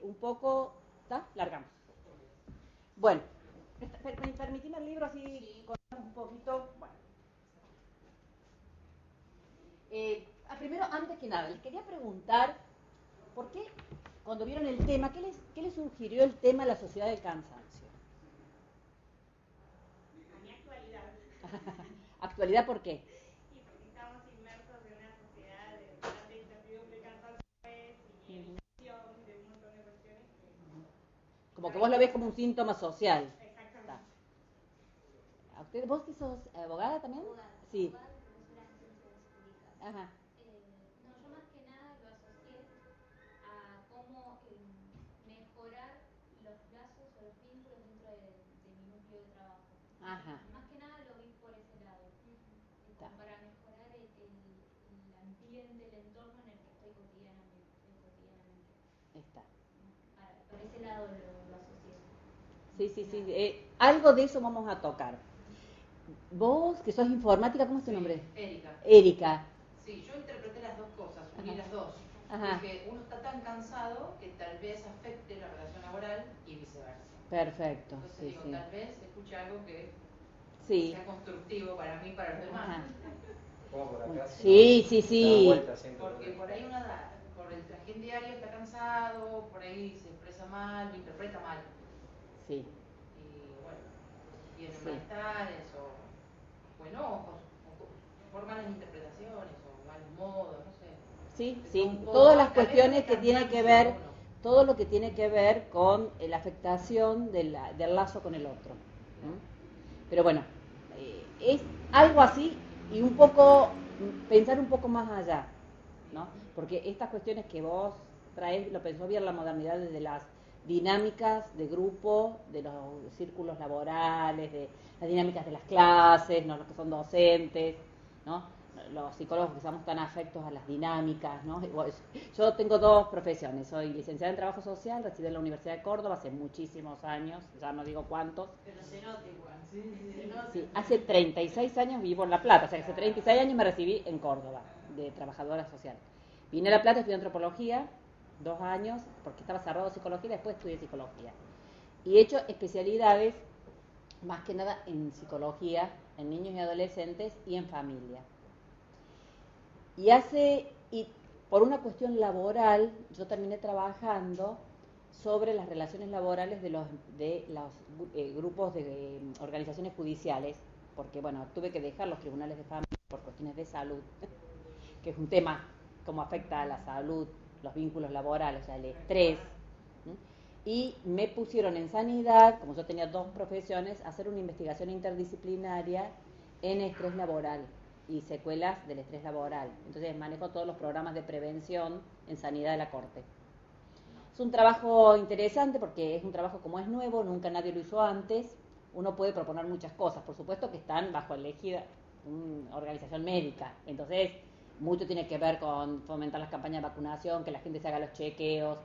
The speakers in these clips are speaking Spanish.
Un poco, ¿está? Largamos. Bueno, permitime el libro así sí. Contamos un poquito. Bueno. Primero, antes que nada, les quería preguntar, ¿por qué cuando vieron el tema, qué les sugirió el tema de la sociedad del cansancio? A mi actualidad. ¿Actualidad por qué? Sí, porque estamos inmersos en una sociedad de tanta incertidumbre, cansancio y evitación de un montón de cuestiones que... Como que vos lo ves como un síntoma social. Exactamente. ¿A usted, vos que sos abogada también? Abogada, sí. Abogada y profesora en ciencias jurídicas. Ajá. No, yo más que nada lo asocié a cómo mejorar los lazos o los vínculos dentro de mi núcleo de trabajo. Ajá. Más que nada lo vi por ese lado, para mejorar el ambiente, el entorno en el que estoy cotidianamente. Está. Por ese lado lo asocié. Sí. Algo de eso vamos a tocar. Vos, que sos informática, ¿cómo es tu nombre? Erika. Sí, yo interpreté las dos cosas, uní las dos. Ajá. Dije, uno está tan cansado que tal vez afecte la relación laboral y viceversa. Perfecto. Entonces tal vez escuche algo que sea constructivo para mí y para los demás. Ajá. Como por acá, sí. Porque por ahí por el trajín diario está cansado, por ahí se expresa mal, lo interpreta mal. Sí. Y bueno, tiene malestares o enojos, o por malas interpretaciones, o malos modos, no sé. Sí. Todas las cuestiones que tienen que ver, todo lo que tiene que ver con la afectación del lazo con el otro. Pero bueno, es algo así y un poco, pensar un poco más allá, ¿no? Porque estas cuestiones que vos traes, lo pensó bien la modernidad desde las dinámicas de grupo, de los círculos laborales, de las dinámicas de las clases, ¿no? Los que son docentes, ¿no? Los psicólogos que estamos tan afectos a las dinámicas, ¿no? Yo tengo dos profesiones, soy licenciada en Trabajo Social, residí en la Universidad de Córdoba hace muchísimos años, ya no digo cuántos. Pero se nota igual, Sí, hace 36 años vivo en La Plata, o sea, hace 36 años me recibí en Córdoba, de trabajadora social. Vine a La Plata, estudié antropología, 2 años, porque estaba cerrado psicología, y después estudié psicología. Y he hecho especialidades, más que nada en psicología, en niños y adolescentes y en familia. Y por una cuestión laboral, yo terminé trabajando sobre las relaciones laborales de los grupos de organizaciones judiciales, porque bueno, tuve que dejar los tribunales de familia por cuestiones de salud, que es un tema cómo afecta a la salud, los vínculos laborales, o sea, el estrés. Y me pusieron en sanidad, como yo tenía dos profesiones, a hacer una investigación interdisciplinaria en estrés laboral y secuelas del estrés laboral. Entonces manejo todos los programas de prevención en sanidad de la Corte. Es un trabajo interesante porque es un trabajo como es nuevo, nunca nadie lo hizo antes. Uno puede proponer muchas cosas, por supuesto que están bajo elegida una organización médica. Entonces, mucho tiene que ver con fomentar las campañas de vacunación, que la gente se haga los chequeos.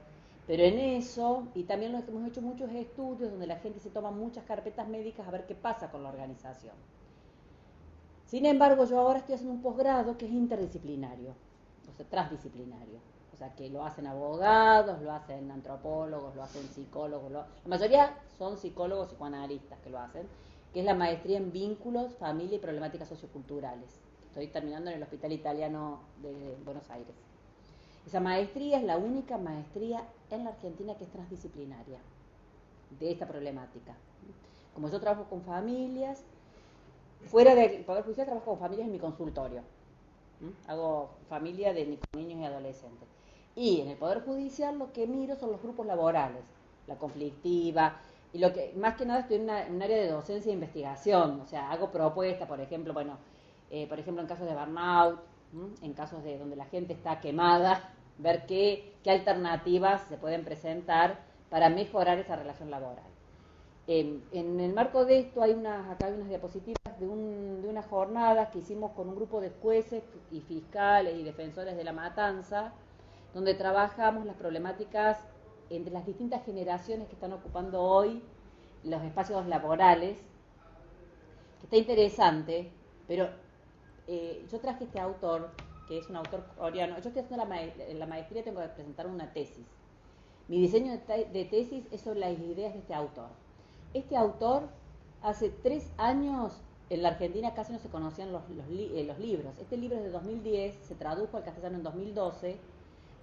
Pero en eso, y también hemos hecho muchos estudios donde la gente se toma muchas carpetas médicas a ver qué pasa con la organización. Sin embargo, yo ahora estoy haciendo un posgrado que es interdisciplinario, o sea, transdisciplinario. O sea, que lo hacen abogados, lo hacen antropólogos, lo hacen psicólogos. La mayoría son psicólogos psicoanalistas que lo hacen, que es la maestría en vínculos, familia y problemáticas socioculturales. Estoy terminando en el Hospital Italiano de Buenos Aires. Esa maestría es la única maestría en la Argentina que es transdisciplinaria de esta problemática. Como yo trabajo con familias, fuera del Poder Judicial trabajo con familias en mi consultorio. Hago familia de niños y adolescentes. Y en el Poder Judicial lo que miro son los grupos laborales, la conflictiva, y lo que más que nada estoy en un área de docencia e investigación, o sea, hago propuestas, por ejemplo, en casos de burnout, en casos de donde la gente está quemada, ver qué alternativas se pueden presentar para mejorar esa relación laboral. En el marco de esto acá hay unas diapositivas de una jornada que hicimos con un grupo de jueces y fiscales y defensores de la matanza, donde trabajamos las problemáticas entre las distintas generaciones que están ocupando hoy los espacios laborales, que está interesante, pero yo traje este autor que es un autor coreano. Yo estoy haciendo la maestría, tengo que presentar una tesis. Mi diseño de tesis es sobre las ideas de este autor. Este autor, hace 3 años, en la Argentina casi no se conocían los libros. Este libro es de 2010, se tradujo al castellano en 2012,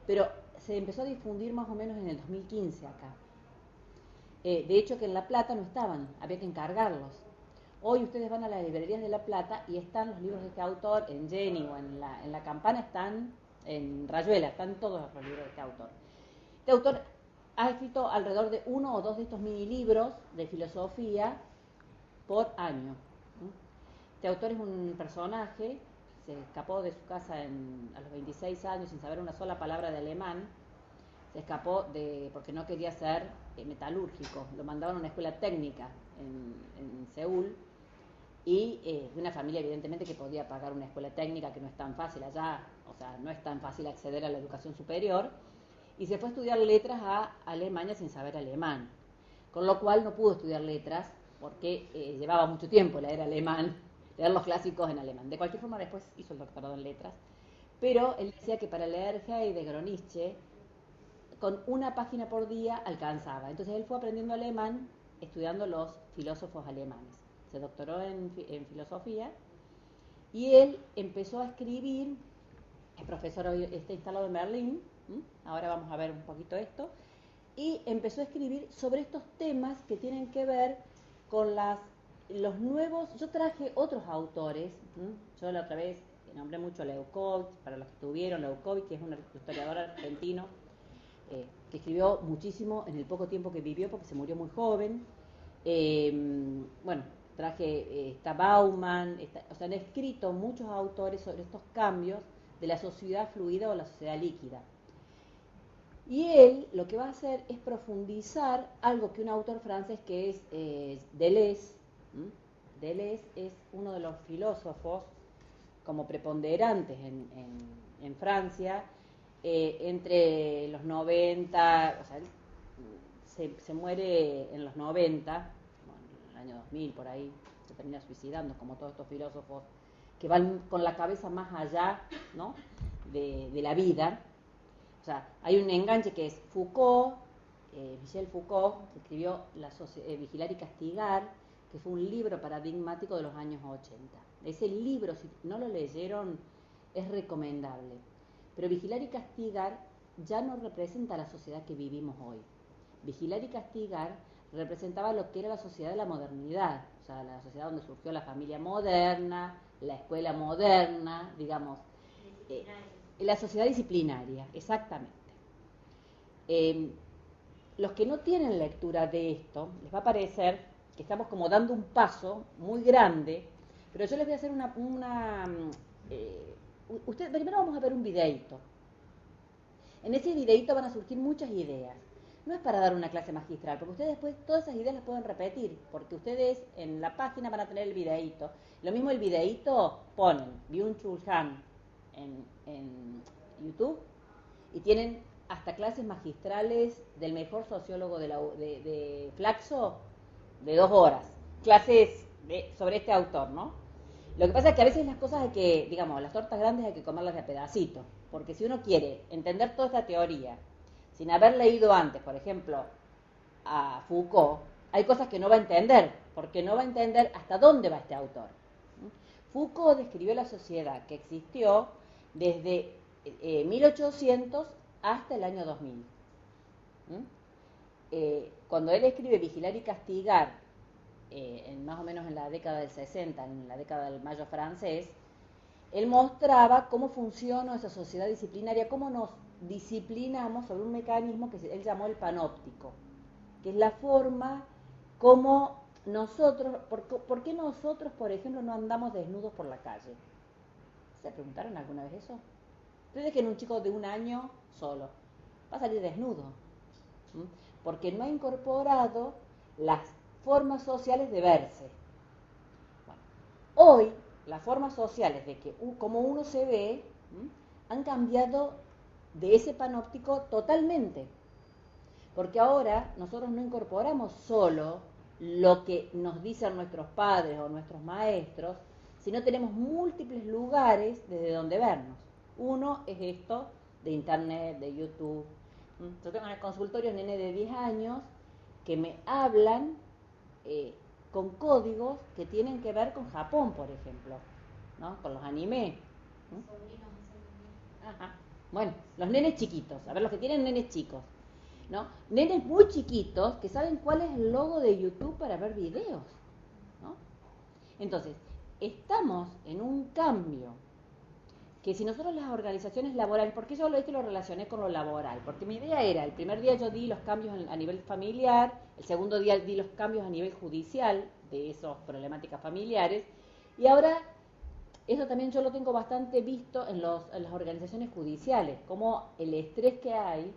pero se empezó a difundir más o menos en el 2015 acá. De hecho, que en La Plata no estaban, había que encargarlos. Hoy ustedes van a las librerías de La Plata y están los libros de este autor, en Jenny o en la Campana están, en Rayuela, están todos los libros de este autor. Este autor ha escrito alrededor de 1 o 2 de estos mini libros de filosofía por año. Este autor es un personaje, se escapó de su casa a los 26 años sin saber una sola palabra de alemán, se escapó porque no quería ser metalúrgico, lo mandaron a una escuela técnica en Seúl, y de una familia evidentemente que podía pagar una escuela técnica, que no es tan fácil allá, o sea, no es tan fácil acceder a la educación superior, y se fue a estudiar letras a Alemania sin saber alemán, con lo cual no pudo estudiar letras porque llevaba mucho tiempo leer alemán, leer los clásicos en alemán. De cualquier forma después hizo el doctorado en letras, pero él decía que para leer Heidegger o Nietzsche con una página por día alcanzaba. Entonces él fue aprendiendo alemán estudiando los filósofos alemanes. Se doctoró en filosofía y él empezó a escribir. El profesor hoy está instalado en Berlín, ahora vamos a ver un poquito esto, y empezó a escribir sobre estos temas que tienen que ver con los nuevos. Yo traje otros autores, yo la otra vez nombré mucho a Leucovitz, para los que estuvieron, Leucovitz, que es un historiador argentino, que escribió muchísimo en el poco tiempo que vivió porque se murió muy joven. Bueno, traje, está Bauman, o sea, han escrito muchos autores sobre estos cambios de la sociedad fluida o la sociedad líquida. Y él lo que va a hacer es profundizar algo que un autor francés que es Deleuze. Deleuze es uno de los filósofos como preponderantes en Francia, entre los 90, o sea, se muere en los 90, bueno, en el año 2000 por ahí, se termina suicidando, como todos estos filósofos que van con la cabeza más allá, ¿no?, de la vida. O sea, hay un enganche que es Foucault, Michel Foucault, que escribió Vigilar y Castigar, que fue un libro paradigmático de los años 80. Ese libro, si no lo leyeron, es recomendable. Pero Vigilar y Castigar ya no representa la sociedad que vivimos hoy. Vigilar y Castigar representaba lo que era la sociedad de la modernidad, o sea, la sociedad donde surgió la familia moderna, la escuela moderna, digamos, la sociedad disciplinaria, exactamente. Los que no tienen lectura de esto, les va a parecer que estamos como dando un paso muy grande, pero yo les voy a hacer ustedes, primero vamos a ver un videíto. En ese videíto van a surgir muchas ideas. No es para dar una clase magistral, porque ustedes después todas esas ideas las pueden repetir, porque ustedes en la página van a tener el videíto. Lo mismo el videíto ponen Byung-Chul Han en YouTube y tienen hasta clases magistrales del mejor sociólogo de Flaxo de 2 horas. Clases sobre este autor, ¿no? Lo que pasa es que a veces las cosas hay que, digamos, las tortas grandes hay que comerlas de a pedacito, porque si uno quiere entender toda esta teoría sin haber leído antes, por ejemplo, a Foucault, hay cosas que no va a entender, porque no va a entender hasta dónde va este autor. Foucault describió la sociedad que existió desde 1800 hasta el año 2000. Cuando él escribe Vigilar y Castigar, más o menos en la década del 60, en la década del Mayo francés, él mostraba cómo funciona esa sociedad disciplinaria, cómo nos disciplinamos sobre un mecanismo que él llamó el panóptico, que es la forma como nosotros, ¿por qué nosotros, por ejemplo, no andamos desnudos por la calle? ¿Se preguntaron alguna vez eso? Ustedes dejen un chico de 1 año solo, va a salir desnudo, porque no ha incorporado las formas sociales de verse. Bueno, hoy las formas sociales de que como uno se ve han cambiado de ese panóptico totalmente, porque ahora nosotros no incorporamos solo lo que nos dicen nuestros padres o nuestros maestros, sino tenemos múltiples lugares desde donde vernos. Uno es esto de internet, de YouTube. Yo tengo en el consultorio nene de 10 años que me hablan con códigos que tienen que ver con Japón, por ejemplo, ¿no? Con los anime. Sobrinos hacen también. Ajá. Bueno, los nenes chiquitos, a ver, los que tienen nenes chicos, ¿no? Nenes muy chiquitos que saben cuál es el logo de YouTube para ver videos, ¿no? Entonces, estamos en un cambio que si nosotros las organizaciones laborales, porque yo esto lo relacioné con lo laboral, porque mi idea era, el primer día yo di los cambios a nivel familiar, el segundo día di los cambios a nivel judicial de esas problemáticas familiares, y ahora eso también yo lo tengo bastante visto en las organizaciones judiciales, como el estrés que hay,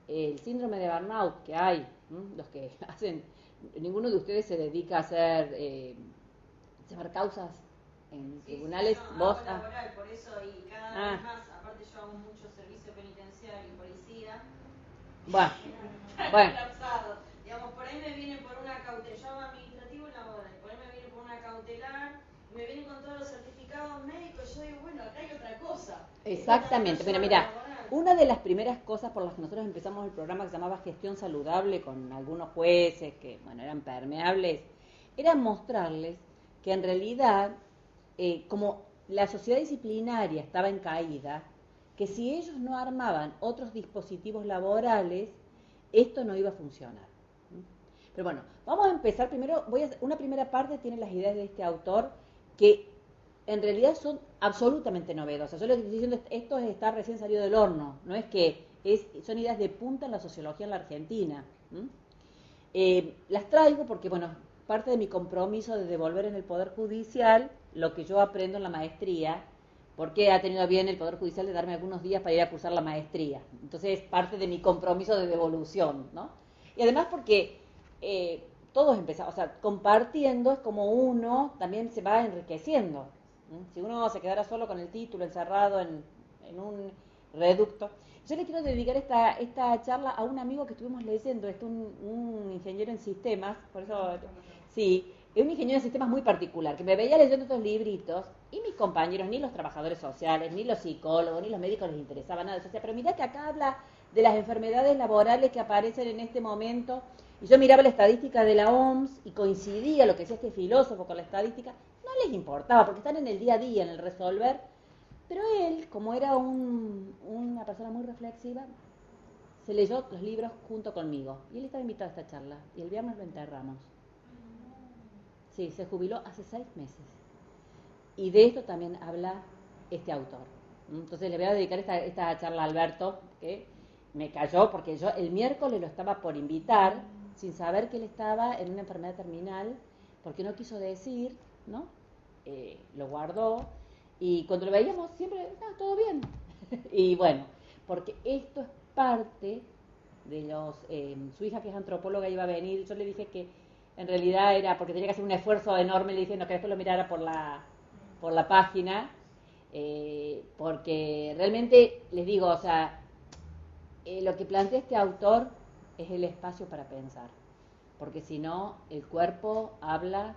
el síndrome de burnout que hay, los que hacen, ninguno de ustedes se dedica a llevar causas en tribunales, sí, vos... hago laboral, por eso y cada vez más, aparte yo hago mucho servicio penitenciario y policía. Bueno, Colapsado. Digamos, por ahí me vienen por una cautelar, yo hago administrativo y laboral, por ahí me vienen por una cautelar, y me vienen con todos los certificados médicos, y yo digo, bueno, acá hay otra cosa. Exactamente, mira, una de las primeras cosas por las que nosotros empezamos el programa que se llamaba Gestión Saludable con algunos jueces que, bueno, eran permeables, era mostrarles que en realidad, como la sociedad disciplinaria estaba en caída, que si ellos no armaban otros dispositivos laborales, esto no iba a funcionar. Pero bueno, vamos a empezar primero, una primera parte tiene las ideas de este autor que en realidad son absolutamente novedosas. Yo lo que estoy diciendo es esto está recién salido del horno, no es que son ideas de punta en la sociología en la Argentina. Las traigo porque, bueno, parte de mi compromiso de devolver en el Poder Judicial lo que yo aprendo en la maestría, porque ha tenido bien el Poder Judicial de darme algunos días para ir a cursar la maestría. Entonces es parte de mi compromiso de devolución, ¿no? Y además porque todos empezamos, o sea, compartiendo es como uno también se va enriqueciendo. Si uno se quedara solo con el título, encerrado en un reducto. Yo le quiero dedicar esta charla a un amigo que estuvimos leyendo, un ingeniero en sistemas, por eso, sí, es un ingeniero en sistemas muy particular, que me veía leyendo estos libritos, y mis compañeros, ni los trabajadores sociales, ni los psicólogos, ni los médicos les interesaba nada. Yo decía, pero mirá que acá habla de las enfermedades laborales que aparecen en este momento, y yo miraba la estadística de la OMS, y coincidía lo que decía este filósofo con la estadística, no les importaba, porque están en el día a día, en el resolver. Pero él, como era una persona muy reflexiva, se leyó los libros junto conmigo. Y él estaba invitado a esta charla. Y el viernes lo enterramos. Sí, se jubiló hace 6 meses. Y de esto también habla este autor. Entonces le voy a dedicar esta charla a Alberto, que me cayó porque yo el miércoles lo estaba por invitar, sin saber que él estaba en una enfermedad terminal, porque no quiso decir, ¿no? Lo guardó. Y cuando lo veíamos siempre, todo bien. Y bueno, porque esto es parte de su hija que es antropóloga iba a venir, yo le dije que en realidad era porque tenía que hacer un esfuerzo enorme, le dije no, que después lo mirara por la página, porque realmente les digo, o sea, lo que plantea este autor es el espacio para pensar, porque si no, el cuerpo habla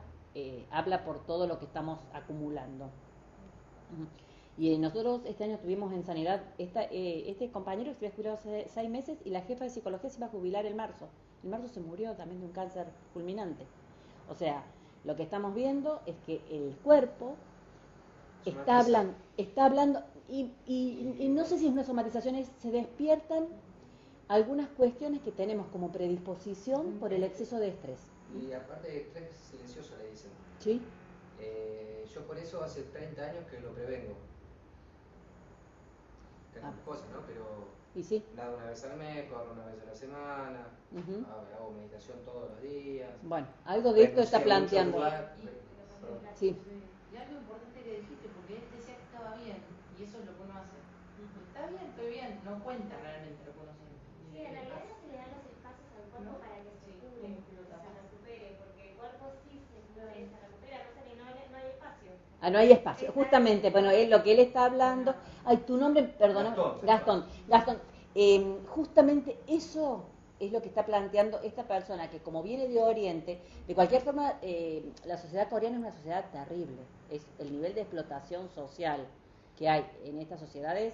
por todo lo que estamos acumulando. Y nosotros este año tuvimos en sanidad este compañero que se había jubilado hace 6 meses y la jefa de psicología se iba a jubilar en marzo. En marzo se murió también de un cáncer fulminante. O sea, lo que estamos viendo es que el cuerpo está hablando y no sé si es una somatización, se despiertan algunas cuestiones que tenemos como predisposición por el exceso de estrés. Y aparte de estrés silencioso le dicen. ¿Sí? Yo por eso hace 30 años que lo prevengo. Tengo mis cosas, ¿no? Pero ¿Y sí? nado una vez al mes, corro una vez a la semana, hago meditación todos los días. Bueno, algo de esto está planteando. Sí. Y algo importante que dijiste, porque él decía que estaba bien, y eso es lo que uno hace. Está bien, estoy bien, no cuenta realmente lo que uno siente. Sí, en realidad no se le dan los espacios al cuerpo para que se cure, se recupere, porque el cuerpo sí se recupera, no hay espacio. No hay espacio, justamente, bueno, lo que él está hablando, tu nombre, perdona, Gastón, justamente eso es lo que está planteando esta persona, que como viene de Oriente, de cualquier forma, la sociedad coreana es una sociedad terrible, es el nivel de explotación social que hay en estas sociedades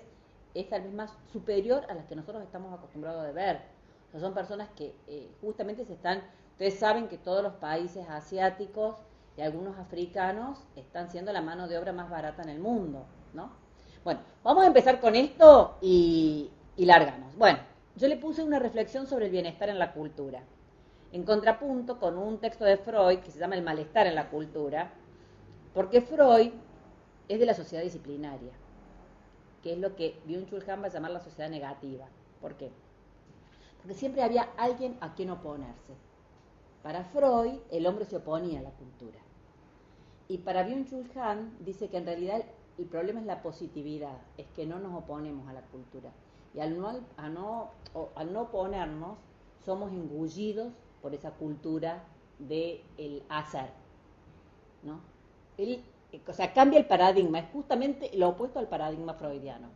es tal vez más superior a las que nosotros estamos acostumbrados a ver. O sea, son personas que justamente ustedes saben que todos los países asiáticos y algunos africanos están siendo la mano de obra más barata en el mundo, ¿no? Bueno, vamos a empezar con esto y largamos. Bueno, yo le puse una reflexión sobre el bienestar en la cultura, en contrapunto con un texto de Freud que se llama El malestar en la cultura, porque Freud es de la sociedad disciplinaria, que es lo que Byung-Chul Han va a llamar la sociedad negativa. ¿Por qué? Porque siempre había alguien a quien oponerse. Para Freud, el hombre se oponía a la cultura. Y para Byung-Chul Han dice que en realidad el problema es la positividad, es que no nos oponemos a la cultura. Y al no oponernos, somos engullidos por esa cultura del hacer, ¿no? O sea, cambia el paradigma, es justamente lo opuesto al paradigma freudiano.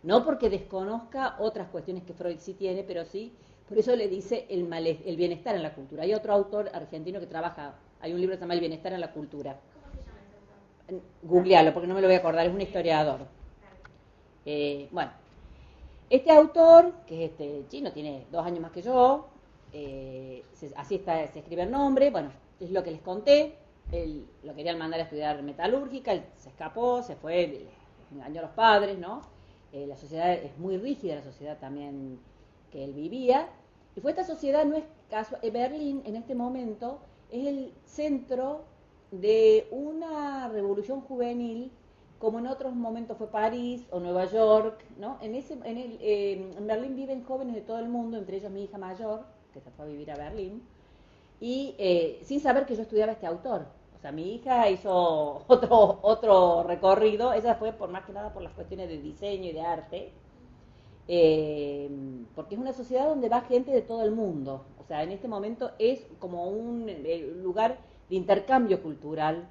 No porque desconozca otras cuestiones que Freud sí tiene, pero sí, por eso le dice el bienestar en la cultura. Hay otro autor argentino que trabaja, hay un libro que se llama El bienestar en la cultura. ¿Cómo se llama ese autor? Googlealo, porque no me lo voy a acordar, es un historiador. Bueno, este autor, que es chino, tiene 2 años más que yo, así se escribe el nombre, bueno, es lo que les conté. Él lo querían mandar a estudiar metalúrgica, él se escapó, se fue, engañó a los padres, ¿no? La sociedad es muy rígida, la sociedad también que él vivía, y fue esta sociedad, no es caso, Berlín en este momento es el centro de una revolución juvenil, como en otros momentos fue París o Nueva York, ¿no? En Berlín viven jóvenes de todo el mundo, entre ellos mi hija mayor, que se fue a vivir a Berlín, y sin saber que yo estudiaba este autor. O sea, mi hija hizo otro recorrido, ella fue más que nada por las cuestiones de diseño y de arte, porque es una sociedad donde va gente de todo el mundo. O sea, en este momento es como un lugar de intercambio cultural,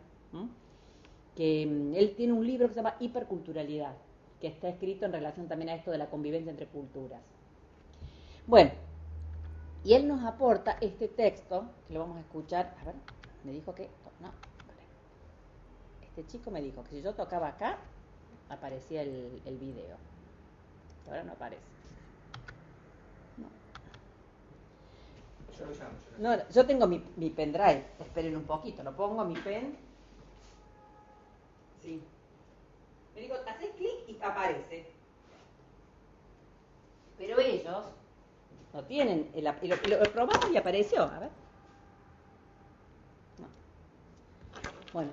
que él tiene un libro que se llama Hiperculturalidad, que está escrito en relación también a esto de la convivencia entre culturas. Bueno, y él nos aporta este texto, que lo vamos a escuchar. A ver, me dijo que... No, este chico me dijo que si yo tocaba acá, aparecía el video. Ahora no aparece. No. Yo lo llamo. No, yo tengo mi pendrive. Esperen un poquito, lo pongo a mi pen. Sí. Me dijo, haces clic y aparece. Pero ellos no tienen. Lo probamos y apareció. A ver. No. Bueno.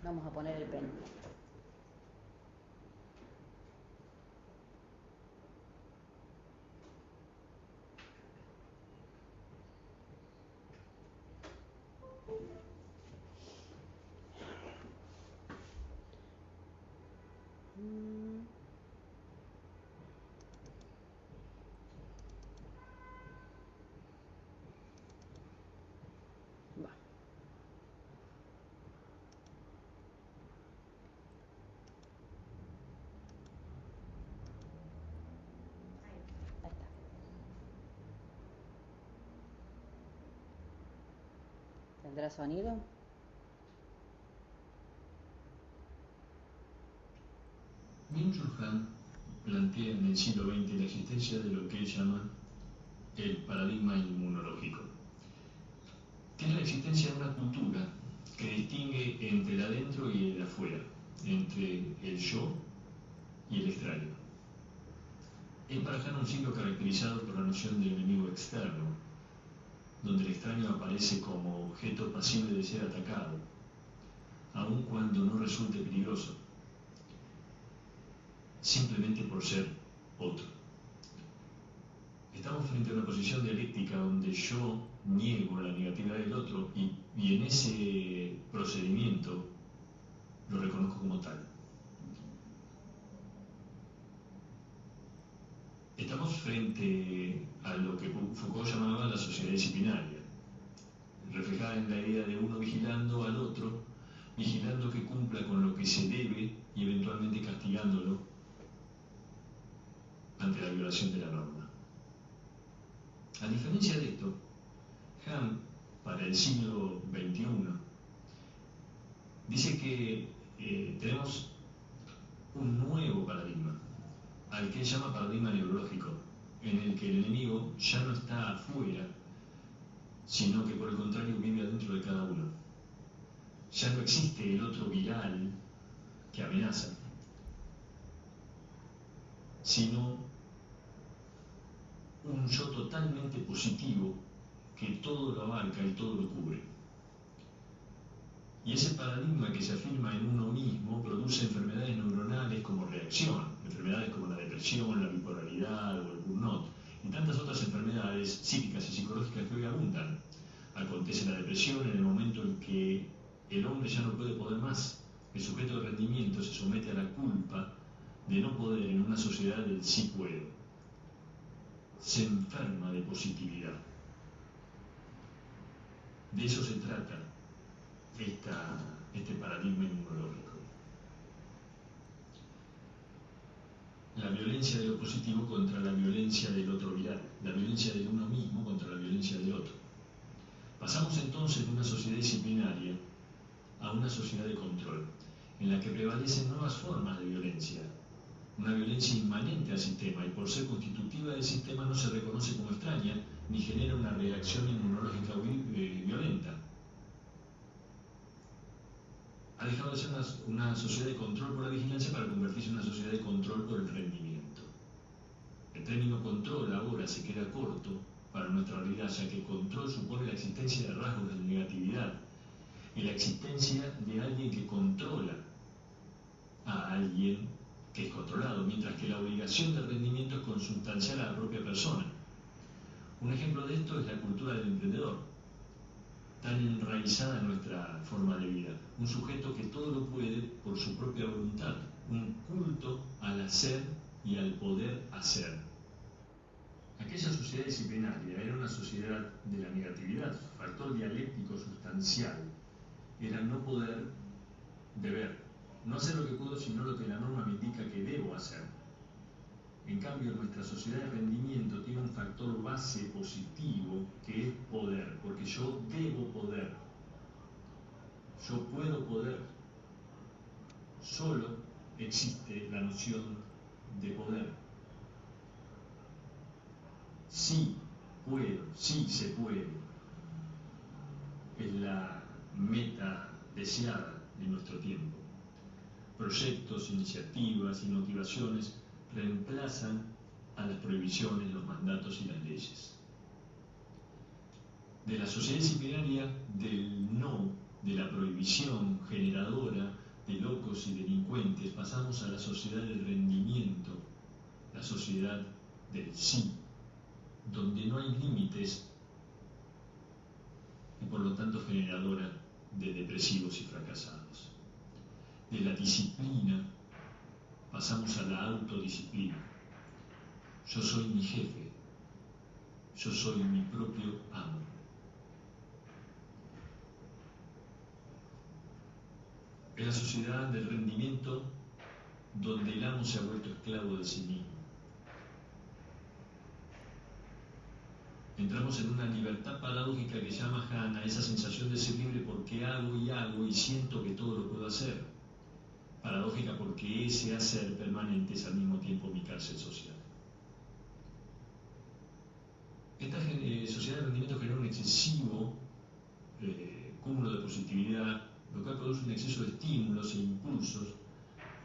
Vamos a poner el pen. ¿Tendrá sonido? Byung-Chul Han plantea en el siglo XX la existencia de lo que él llama el paradigma inmunológico, que es la existencia de una cultura que distingue entre el adentro y el afuera, entre el yo y el extraño. Es para Han un ciclo caracterizado por la noción del enemigo externo, donde el extraño aparece como objeto pasible de ser atacado, aun cuando no resulte peligroso, simplemente por ser otro. Estamos frente a una posición dialéctica donde yo niego la negatividad del otro y en ese procedimiento lo reconozco como tal. Estamos frente a lo que Foucault llamaba la sociedad disciplinaria, reflejada en la idea de uno vigilando al otro, vigilando que cumpla con lo que se debe y eventualmente castigándolo ante la violación de la norma. A diferencia de esto, Han, para el siglo XXI, dice que tenemos un nuevo paradigma, al que él llama paradigma neurológico, en el que el enemigo ya no está afuera, sino que por el contrario vive adentro de cada uno. Ya no existe el otro viral que amenaza, sino un yo totalmente positivo que todo lo abarca y todo lo cubre. Y ese paradigma que se afirma en uno mismo produce enfermedades neuronales como reacción, enfermedades como la depresión, la bipolaridad o el burnout, y tantas otras enfermedades psíquicas y psicológicas que hoy abundan. Acontece la depresión en el momento en que el hombre ya no puede más. El sujeto de rendimiento se somete a la culpa de no poder en una sociedad del sí puedo. Se enferma de positividad. De eso se trata este paradigma inmunológico. La violencia de lo positivo contra la violencia del otro viral, la violencia de uno mismo contra la violencia del otro. Pasamos entonces de una sociedad disciplinaria a una sociedad de control, en la que prevalecen nuevas formas de violencia, una violencia inmanente al sistema, y por ser constitutiva del sistema no se reconoce como extraña ni genera una reacción inmunológica violenta. Ha dejado de ser una sociedad de control por la vigilancia para convertirse en una sociedad de control por el rendimiento. El término control ahora se queda corto para nuestra realidad, ya que control supone la existencia de rasgos de negatividad y la existencia de alguien que controla a alguien que es controlado, mientras que la obligación de rendimiento es consustancial a la propia persona. Un ejemplo de esto es la cultura del emprendedor, tan enraizada en nuestra forma de vida. Un sujeto que todo lo puede por su propia voluntad, un culto al hacer y al poder hacer. Aquella sociedad disciplinaria era una sociedad de la negatividad. Su factor dialéctico sustancial era no poder deber, no hacer lo que puedo, sino lo que la norma me indica que debo hacer. En cambio, nuestra sociedad de rendimiento tiene un factor base positivo que es poder, porque yo debo poder, yo puedo poder. Solo existe la noción de poder. Sí puedo, sí se puede. Es la meta deseada de nuestro tiempo. Proyectos, iniciativas y motivaciones reemplazan a las prohibiciones, los mandatos y las leyes. De la sociedad disciplinaria del no, de la prohibición generadora de locos y delincuentes, pasamos a la sociedad del rendimiento, la sociedad del sí, donde no hay límites y por lo tanto generadora de depresivos y fracasados. De la disciplina pasamos a la autodisciplina. Yo soy mi jefe, yo soy mi propio amo. Es la sociedad del rendimiento donde el amo se ha vuelto esclavo de sí mismo. Entramos en una libertad paradójica que llama Hannah, esa sensación de ser libre porque hago y siento que todo lo puedo hacer. Paradójica porque ese hacer permanente es al mismo tiempo mi cárcel social. Esta sociedad de rendimiento genera un excesivo cúmulo de positividad, lo cual produce un exceso de estímulos e impulsos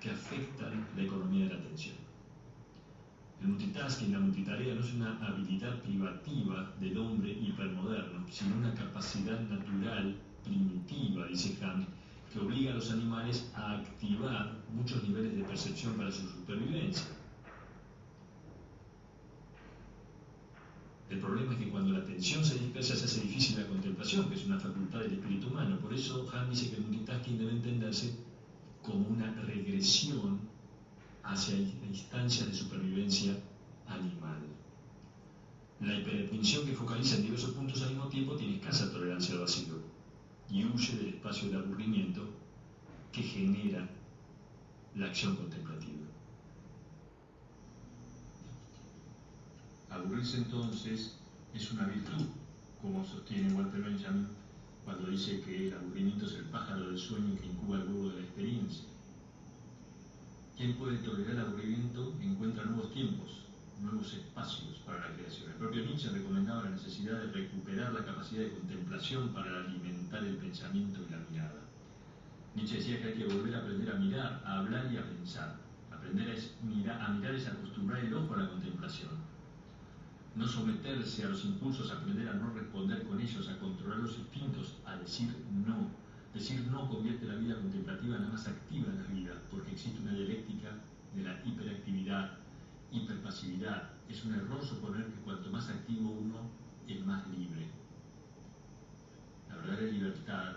que afectan la economía de la atención. El multitasking, la multitarea, no es una habilidad privativa del hombre hipermoderno, sino una capacidad natural, primitiva, dice Hannah, que obliga a los animales a activar muchos niveles de percepción para su supervivencia. El problema es que cuando la atención se dispersa se hace difícil la contemplación, que es una facultad del espíritu humano. Por eso Hannah dice que el multitasking debe entenderse como una regresión hacia instancias de supervivencia animal. La hiperatención que focaliza en diversos puntos al mismo tiempo tiene escasa tolerancia al vacío y huye del espacio de aburrimiento que genera la acción contemplativa. Aburrirse entonces es una virtud, como sostiene Walter Benjamin cuando dice que el aburrimiento es el pájaro del sueño que incuba el huevo de la experiencia. Quien puede tolerar el aburrimiento encuentra nuevos tiempos, nuevos espacios para la creación. El propio Nietzsche recomendaba la necesidad de recuperar la capacidad de contemplación para alimentar el pensamiento y la mirada. Nietzsche decía que hay que volver a aprender a mirar, a hablar y a pensar. Aprender a mirar es acostumbrar el ojo a la contemplación. No someterse a los impulsos, aprender a no responder con ellos, a controlar los instintos, a decir no. Decir no convierte la vida contemplativa en la más activa de la vida, porque existe una dialéctica de la hiperactividad, hiperpasividad. Es un error suponer que cuanto más activo uno, es más libre. La verdadera libertad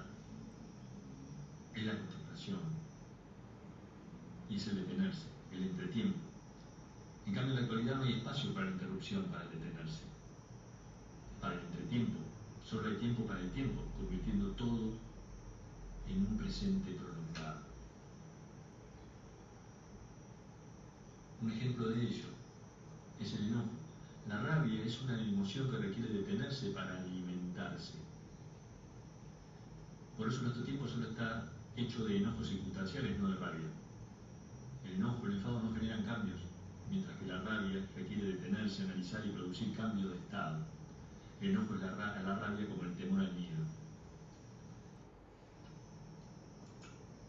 es la contemplación y es el detenerse, el entretiempo. En cambio, en la actualidad no hay espacio para la interrupción, para el detenerse, para el entretiempo. Solo hay tiempo para el tiempo, convirtiendo todo en un presente prolongado. Un ejemplo de ello es el enojo. La rabia es una emoción que requiere detenerse para alimentarse. Por eso nuestro tiempo solo está hecho de enojos circunstanciales, no de rabia. El enojo, el enfado no generan cambios, mientras que la rabia requiere detenerse, analizar y producir cambios de estado. El enojo es la rabia como el temor al miedo.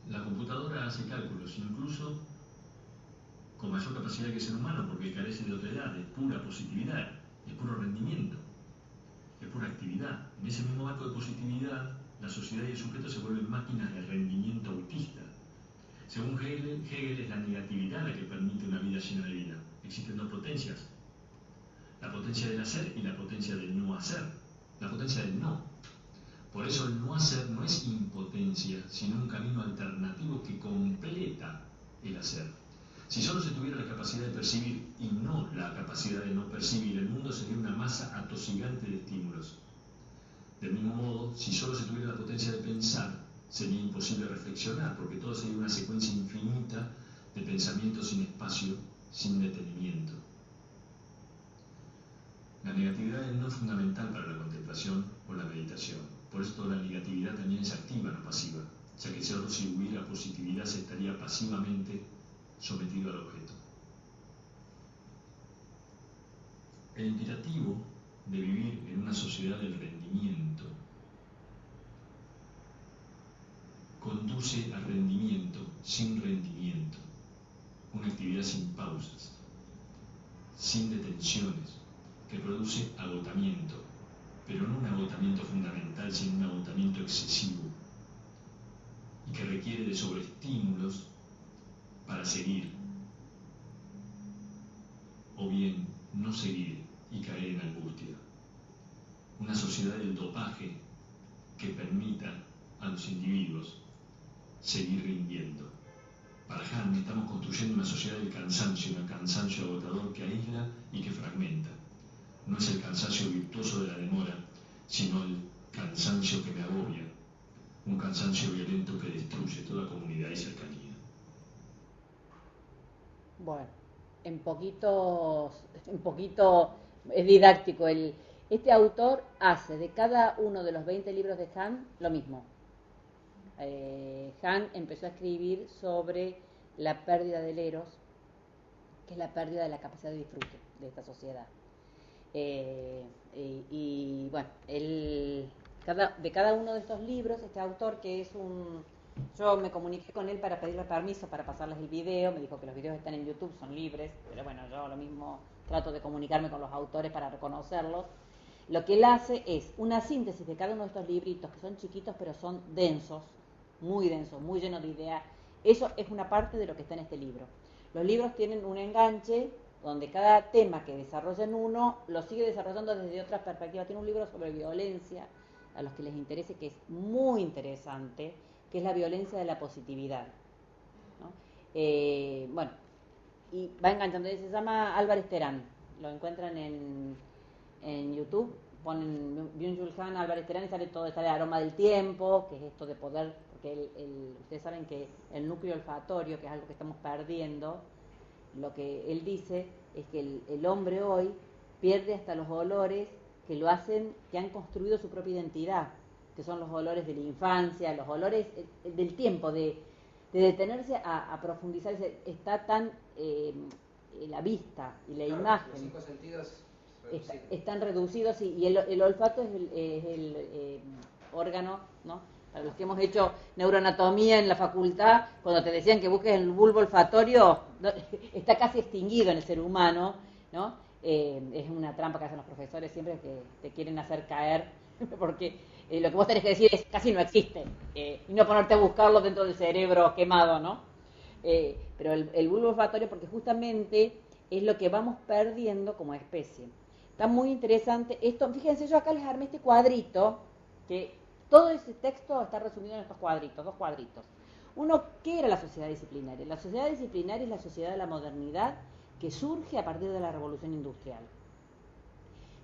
La computadora hace cálculos, incluso con mayor capacidad que el ser humano, porque carece de otra edad, es pura positividad, es puro rendimiento, es pura actividad. En ese mismo marco de positividad, la sociedad y el sujeto se vuelven máquinas de rendimiento autista. Según Hegel es la negatividad la que permite una vida llena de vida. Existen dos potencias, la potencia del hacer y la potencia del no hacer, la potencia del no. Por eso el no hacer no es impotencia, sino un camino alternativo que completa el hacer. Si solo se tuviera la capacidad de percibir y no la capacidad de no percibir, el mundo sería una masa atosigante de estímulos. Del mismo modo, si solo se tuviera la potencia de pensar, sería imposible reflexionar, porque todo sería una secuencia infinita de pensamientos sin espacio, sin detenimiento. La negatividad del no es fundamental para la contemplación o la meditación. Por esto la negatividad también es activa, no pasiva, ya que solo si hubiera positividad se estaría pasivamente sometido al objeto. El imperativo de vivir en una sociedad del rendimiento conduce al rendimiento sin rendimiento, una actividad sin pausas, sin detenciones, que produce agotamiento, pero no un agotamiento fundamental, sino un agotamiento excesivo, y que requiere de sobreestímulos para seguir, o bien no seguir y caer en angustia. Una sociedad del dopaje que permita a los individuos seguir rindiendo. Para Hahn estamos construyendo una sociedad del cansancio, un cansancio agotador que aísla y que fragmenta. No es el cansancio virtuoso de la demora, sino el cansancio que me agobia, un cansancio violento que destruye toda comunidad y cercanía. Bueno, en poquito es didáctico. Este autor hace de cada uno de los 20 libros de Hahn lo mismo. Hahn empezó a escribir sobre la pérdida del eros, que es la pérdida de la capacidad de disfrute de esta sociedad. Y bueno, de cada uno de estos libros, este autor que es yo me comuniqué con él para pedirle permiso para pasarles el video, me dijo que los videos están en YouTube, son libres, pero bueno, yo lo mismo trato de comunicarme con los autores para reconocerlos. Lo que él hace es una síntesis de cada uno de estos libritos, que son chiquitos pero son densos, muy llenos de ideas. Eso es una parte de lo que está en este libro. Los libros tienen un enganche donde cada tema que desarrolla en uno lo sigue desarrollando desde otra perspectiva. Tiene un libro sobre violencia, a los que les interese, que es muy interesante, que es la violencia de la positividad, ¿no? Bueno, y va enganchando. Se llama Álvarez Terán, lo encuentran en YouTube, ponen Byung-Chul Han, Álvarez Terán, y sale el aroma del tiempo, que es esto de poder, porque ustedes saben que el núcleo olfatorio, que es algo que estamos perdiendo, lo que él dice es que el hombre hoy pierde hasta los olores que han construido su propia identidad, que son los olores de la infancia, los olores del tiempo, de de detenerse a profundizar, está tan la vista y la imagen. Los 5 sentidos están reducidos y el olfato es el órgano, ¿no? Para los que hemos hecho neuroanatomía en la facultad, cuando te decían que busques el bulbo olfatorio, está casi extinguido en el ser humano, ¿no? Es una trampa que hacen los profesores siempre, que te quieren hacer caer, porque lo que vos tenés que decir es casi no existe, y no ponerte a buscarlo dentro del cerebro quemado, ¿no? Pero el bulbo olfatorio, porque justamente es lo que vamos perdiendo como especie. Está muy interesante esto. Fíjense, yo acá les armé este cuadrito, que todo ese texto está resumido en estos cuadritos, 2 cuadritos. Uno, ¿qué era la sociedad disciplinaria? La sociedad disciplinaria es la sociedad de la modernidad que surge a partir de la revolución industrial.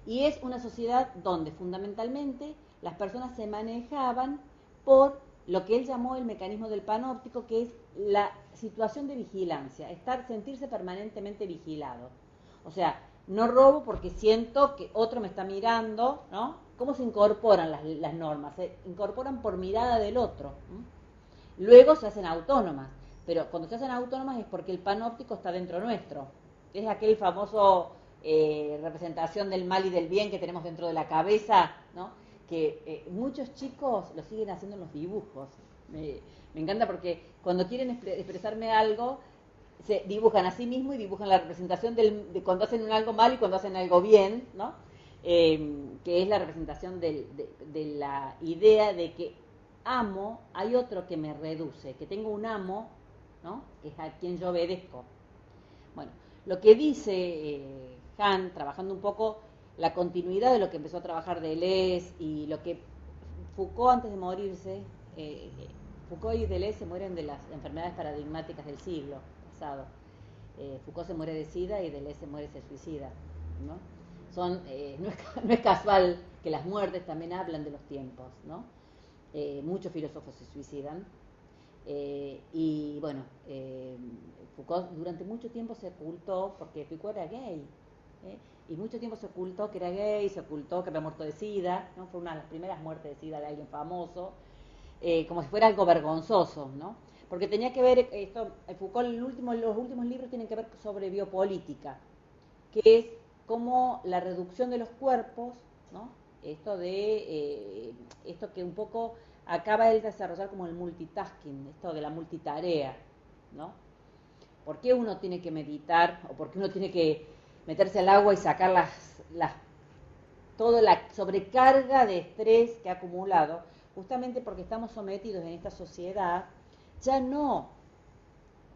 Y es una sociedad donde fundamentalmente las personas se manejaban por lo que él llamó el mecanismo del panóptico, que es la situación de vigilancia, sentirse permanentemente vigilado. O sea, no robo porque siento que otro me está mirando, ¿no? ¿Cómo se incorporan las normas? Se incorporan por mirada del otro. Luego se hacen autónomas, pero cuando se hacen autónomas es porque el panóptico está dentro nuestro. Es aquel famoso representación del mal y del bien que tenemos dentro de la cabeza, ¿no? Que muchos chicos lo siguen haciendo en los dibujos. Me encanta porque cuando quieren expresarme algo, se dibujan a sí mismos y dibujan la representación de cuando hacen algo mal y cuando hacen algo bien, ¿no? Que es la representación de la idea de que amo, hay otro que me reduce, que tengo un amo, ¿no? Que es a quien yo obedezco. Bueno, lo que dice Han, trabajando un poco la continuidad de lo que empezó a trabajar Deleuze y lo que Foucault antes de morirse, Foucault y Deleuze se mueren de las enfermedades paradigmáticas del siglo pasado. Foucault se muere de SIDA y Deleuze se suicida, ¿no? No es casual que las muertes también hablan de los tiempos, ¿no? Muchos filósofos se suicidan. Y bueno, Foucault durante mucho tiempo se ocultó, porque Foucault era gay, y mucho tiempo se ocultó que era gay, se ocultó que había muerto de SIDA, ¿no? Fue una de las primeras muertes de SIDA de alguien famoso, como si fuera algo vergonzoso, ¿no? Porque tenía que ver, esto, Foucault, los últimos libros tienen que ver sobre biopolítica, que es como la reducción de los cuerpos, ¿no? Esto que un poco acaba de desarrollar como el multitasking, esto de la multitarea, ¿no? ¿Por qué uno tiene que meditar o por qué uno tiene que meterse al agua y sacar toda la sobrecarga de estrés que ha acumulado? Justamente porque estamos sometidos en esta sociedad ya no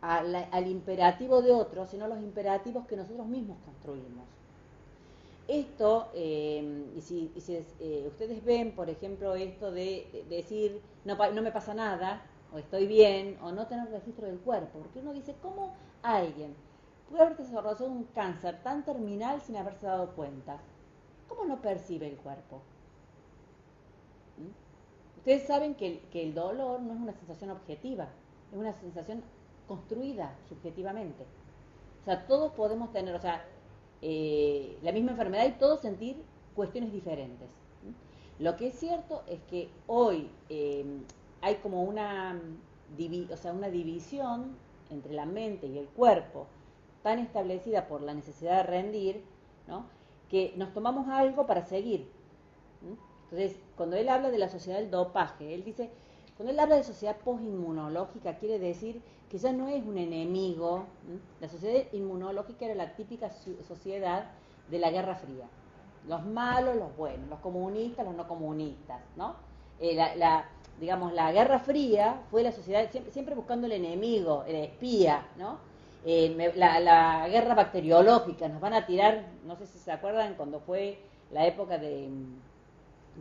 al imperativo de otros, sino a los imperativos que nosotros mismos construimos. Esto, y si ustedes ven, por ejemplo, esto de decir no me pasa nada, o estoy bien, o no tener registro del cuerpo, porque uno dice, ¿cómo alguien puede haber desarrollado un cáncer tan terminal sin haberse dado cuenta? ¿Cómo no percibe el cuerpo? Ustedes saben que el dolor no es una sensación objetiva, es una sensación construida subjetivamente. O sea, todos podemos tener, la misma enfermedad y todos sentir cuestiones diferentes. Lo que es cierto es que hoy hay como una división entre la mente y el cuerpo tan establecida por la necesidad de rendir, ¿no? Que nos tomamos algo para seguir. Entonces, cuando él habla de la sociedad del dopaje, él dice, cuando él habla de sociedad postinmunológica, quiere decir que ya no es un enemigo. La sociedad inmunológica era la típica sociedad de la Guerra Fría. Los malos, los buenos, los comunistas, los no comunistas, ¿no? Digamos, la Guerra Fría fue la sociedad siempre buscando el enemigo, el espía, ¿no? La guerra bacteriológica, nos van a tirar, no sé si se acuerdan, cuando fue la época de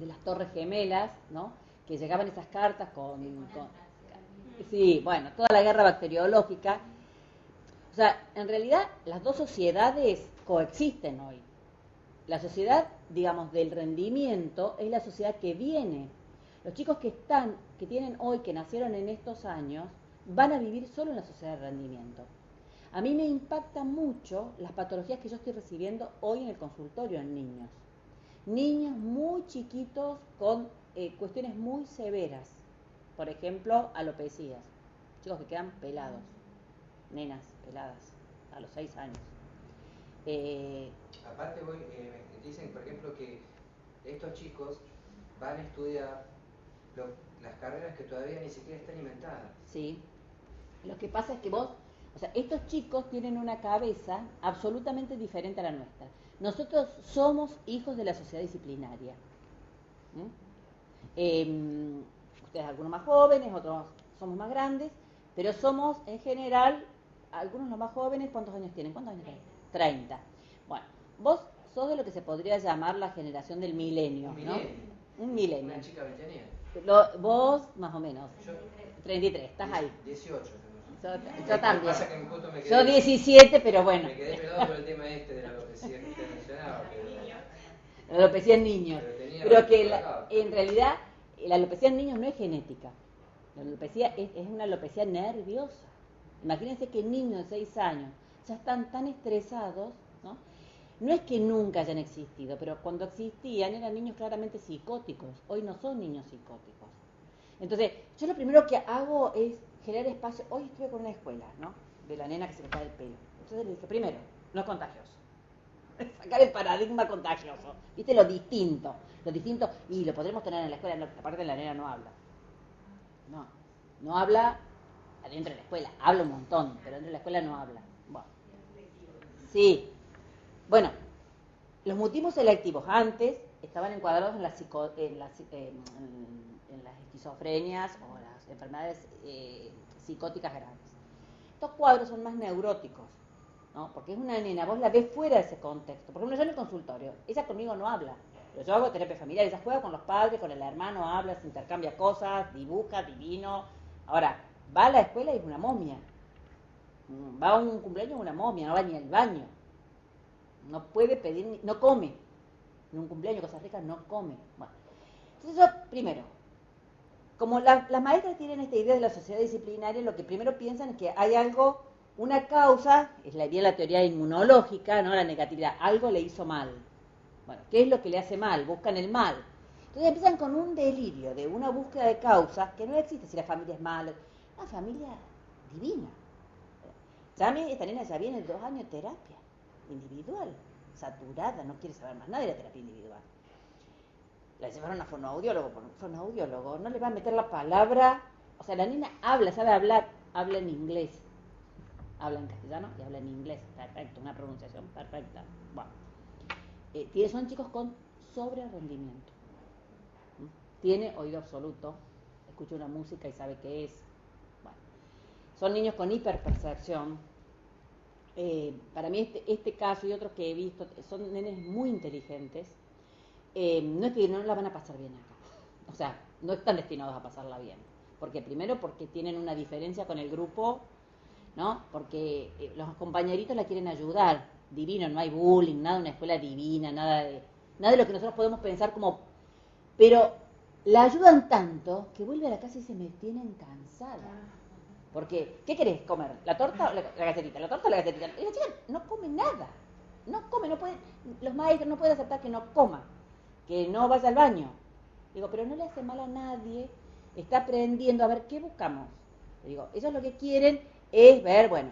las Torres Gemelas, ¿no? Que llegaban esas cartas sí, bueno, toda la guerra bacteriológica. O sea, en realidad las dos sociedades coexisten hoy. La sociedad, digamos, del rendimiento es la sociedad que viene. Los chicos que tienen hoy, que nacieron en estos años, van a vivir solo en la sociedad de rendimiento. A mí me impactan mucho las patologías que yo estoy recibiendo hoy en el consultorio en niños. Niños muy chiquitos con cuestiones muy severas, por ejemplo, alopecias. chicos que quedan pelados, nenas peladas, a los 6 años. Aparte, dicen, por ejemplo, que estos chicos van a estudiar las carreras que todavía ni siquiera están inventadas. Sí. Lo que pasa es que estos chicos tienen una cabeza absolutamente diferente a la nuestra. Nosotros somos hijos de la sociedad disciplinaria. Ustedes algunos más jóvenes, otros somos más grandes, pero somos en general, algunos los más jóvenes, ¿cuántos años tienen? 30. Bueno, vos sos de lo que se podría llamar la generación del milenio, ¿no? Un milenio. Una chica veinteañera. Vos, más o menos. Yo, 33, estás ahí. 18. Yo también. Pasa que justo me quedé, yo 17, pero bueno. Me quedé pelado por el tema de la alopecia que usted mencionaba. La alopecia en niños. Pero que en realidad la alopecia en niños no es genética. La alopecia es una alopecia nerviosa. Imagínense que niños de 6 años ya están tan estresados, ¿no? No es que nunca hayan existido, pero cuando existían eran niños claramente psicóticos. Hoy no son niños psicóticos. Entonces, yo lo primero que hago es generar espacio. Hoy estuve con una escuela, ¿no? De la nena que se le cae el pelo. Entonces le dije, primero, no es contagioso. Sacar el paradigma contagioso. ¿Viste? Lo distinto, y lo podremos tener en la escuela. Aparte la nena no habla. No habla adentro de la escuela. Habla un montón, pero dentro de la escuela no habla. Bueno. Sí. Bueno, los mutismos selectivos antes estaban encuadrados en las esquizofrenias o las enfermedades psicóticas graves. Estos cuadros son más neuróticos, ¿no? Porque es una nena, vos la ves fuera de ese contexto. Por ejemplo, yo en el consultorio, ella conmigo no habla, pero yo hago terapia familiar, ella juega con los padres, con el hermano, habla, se intercambia cosas, dibuja, divino. Ahora, va a la escuela y es una momia. Va a un cumpleaños una momia, no va ni al baño. No puede pedir, no come. En un cumpleaños, cosas ricas, no come. Bueno, entonces yo, primero, como las maestras tienen esta idea de la sociedad disciplinaria, lo que primero piensan es que hay algo, una causa, es bien la teoría inmunológica, ¿no? La negatividad, algo le hizo mal. Bueno, ¿qué es lo que le hace mal? Buscan el mal. Entonces empiezan con un delirio de una búsqueda de causas que no existe si la familia es mala. Una familia divina. Esta nena ya viene 2 años de terapia individual, saturada, no quiere saber más nada de la terapia individual. La llevaron a fonoaudiólogo, no le va a meter la palabra, o sea, la nena sabe hablar, habla en inglés, habla en castellano y habla en inglés, perfecto, una pronunciación perfecta. Bueno, son chicos con sobrerendimiento. Tiene oído absoluto, escucha una música y sabe qué es. Bueno, son niños con hiperpercepción. Para mí este caso y otros que he visto son nenes muy inteligentes. No es que no la van a pasar bien acá, o sea, no están destinados a pasarla bien, porque primero porque tienen una diferencia con el grupo, ¿no? Porque los compañeritos la quieren ayudar, divino, no hay bullying, nada, una escuela divina, nada de lo que nosotros podemos pensar como, pero la ayudan tanto que vuelve a la casa y se me tienen cansada. Porque, ¿qué querés comer? ¿La torta o la galletita? ¿La torta o la galletita? Y la chica no come nada. No come, no puede. Los maestros no pueden aceptar que no coma, que no vaya al baño. Digo, pero no le hace mal a nadie, está aprendiendo, a ver, ¿qué buscamos? Digo, ellos lo que quieren es ver, bueno,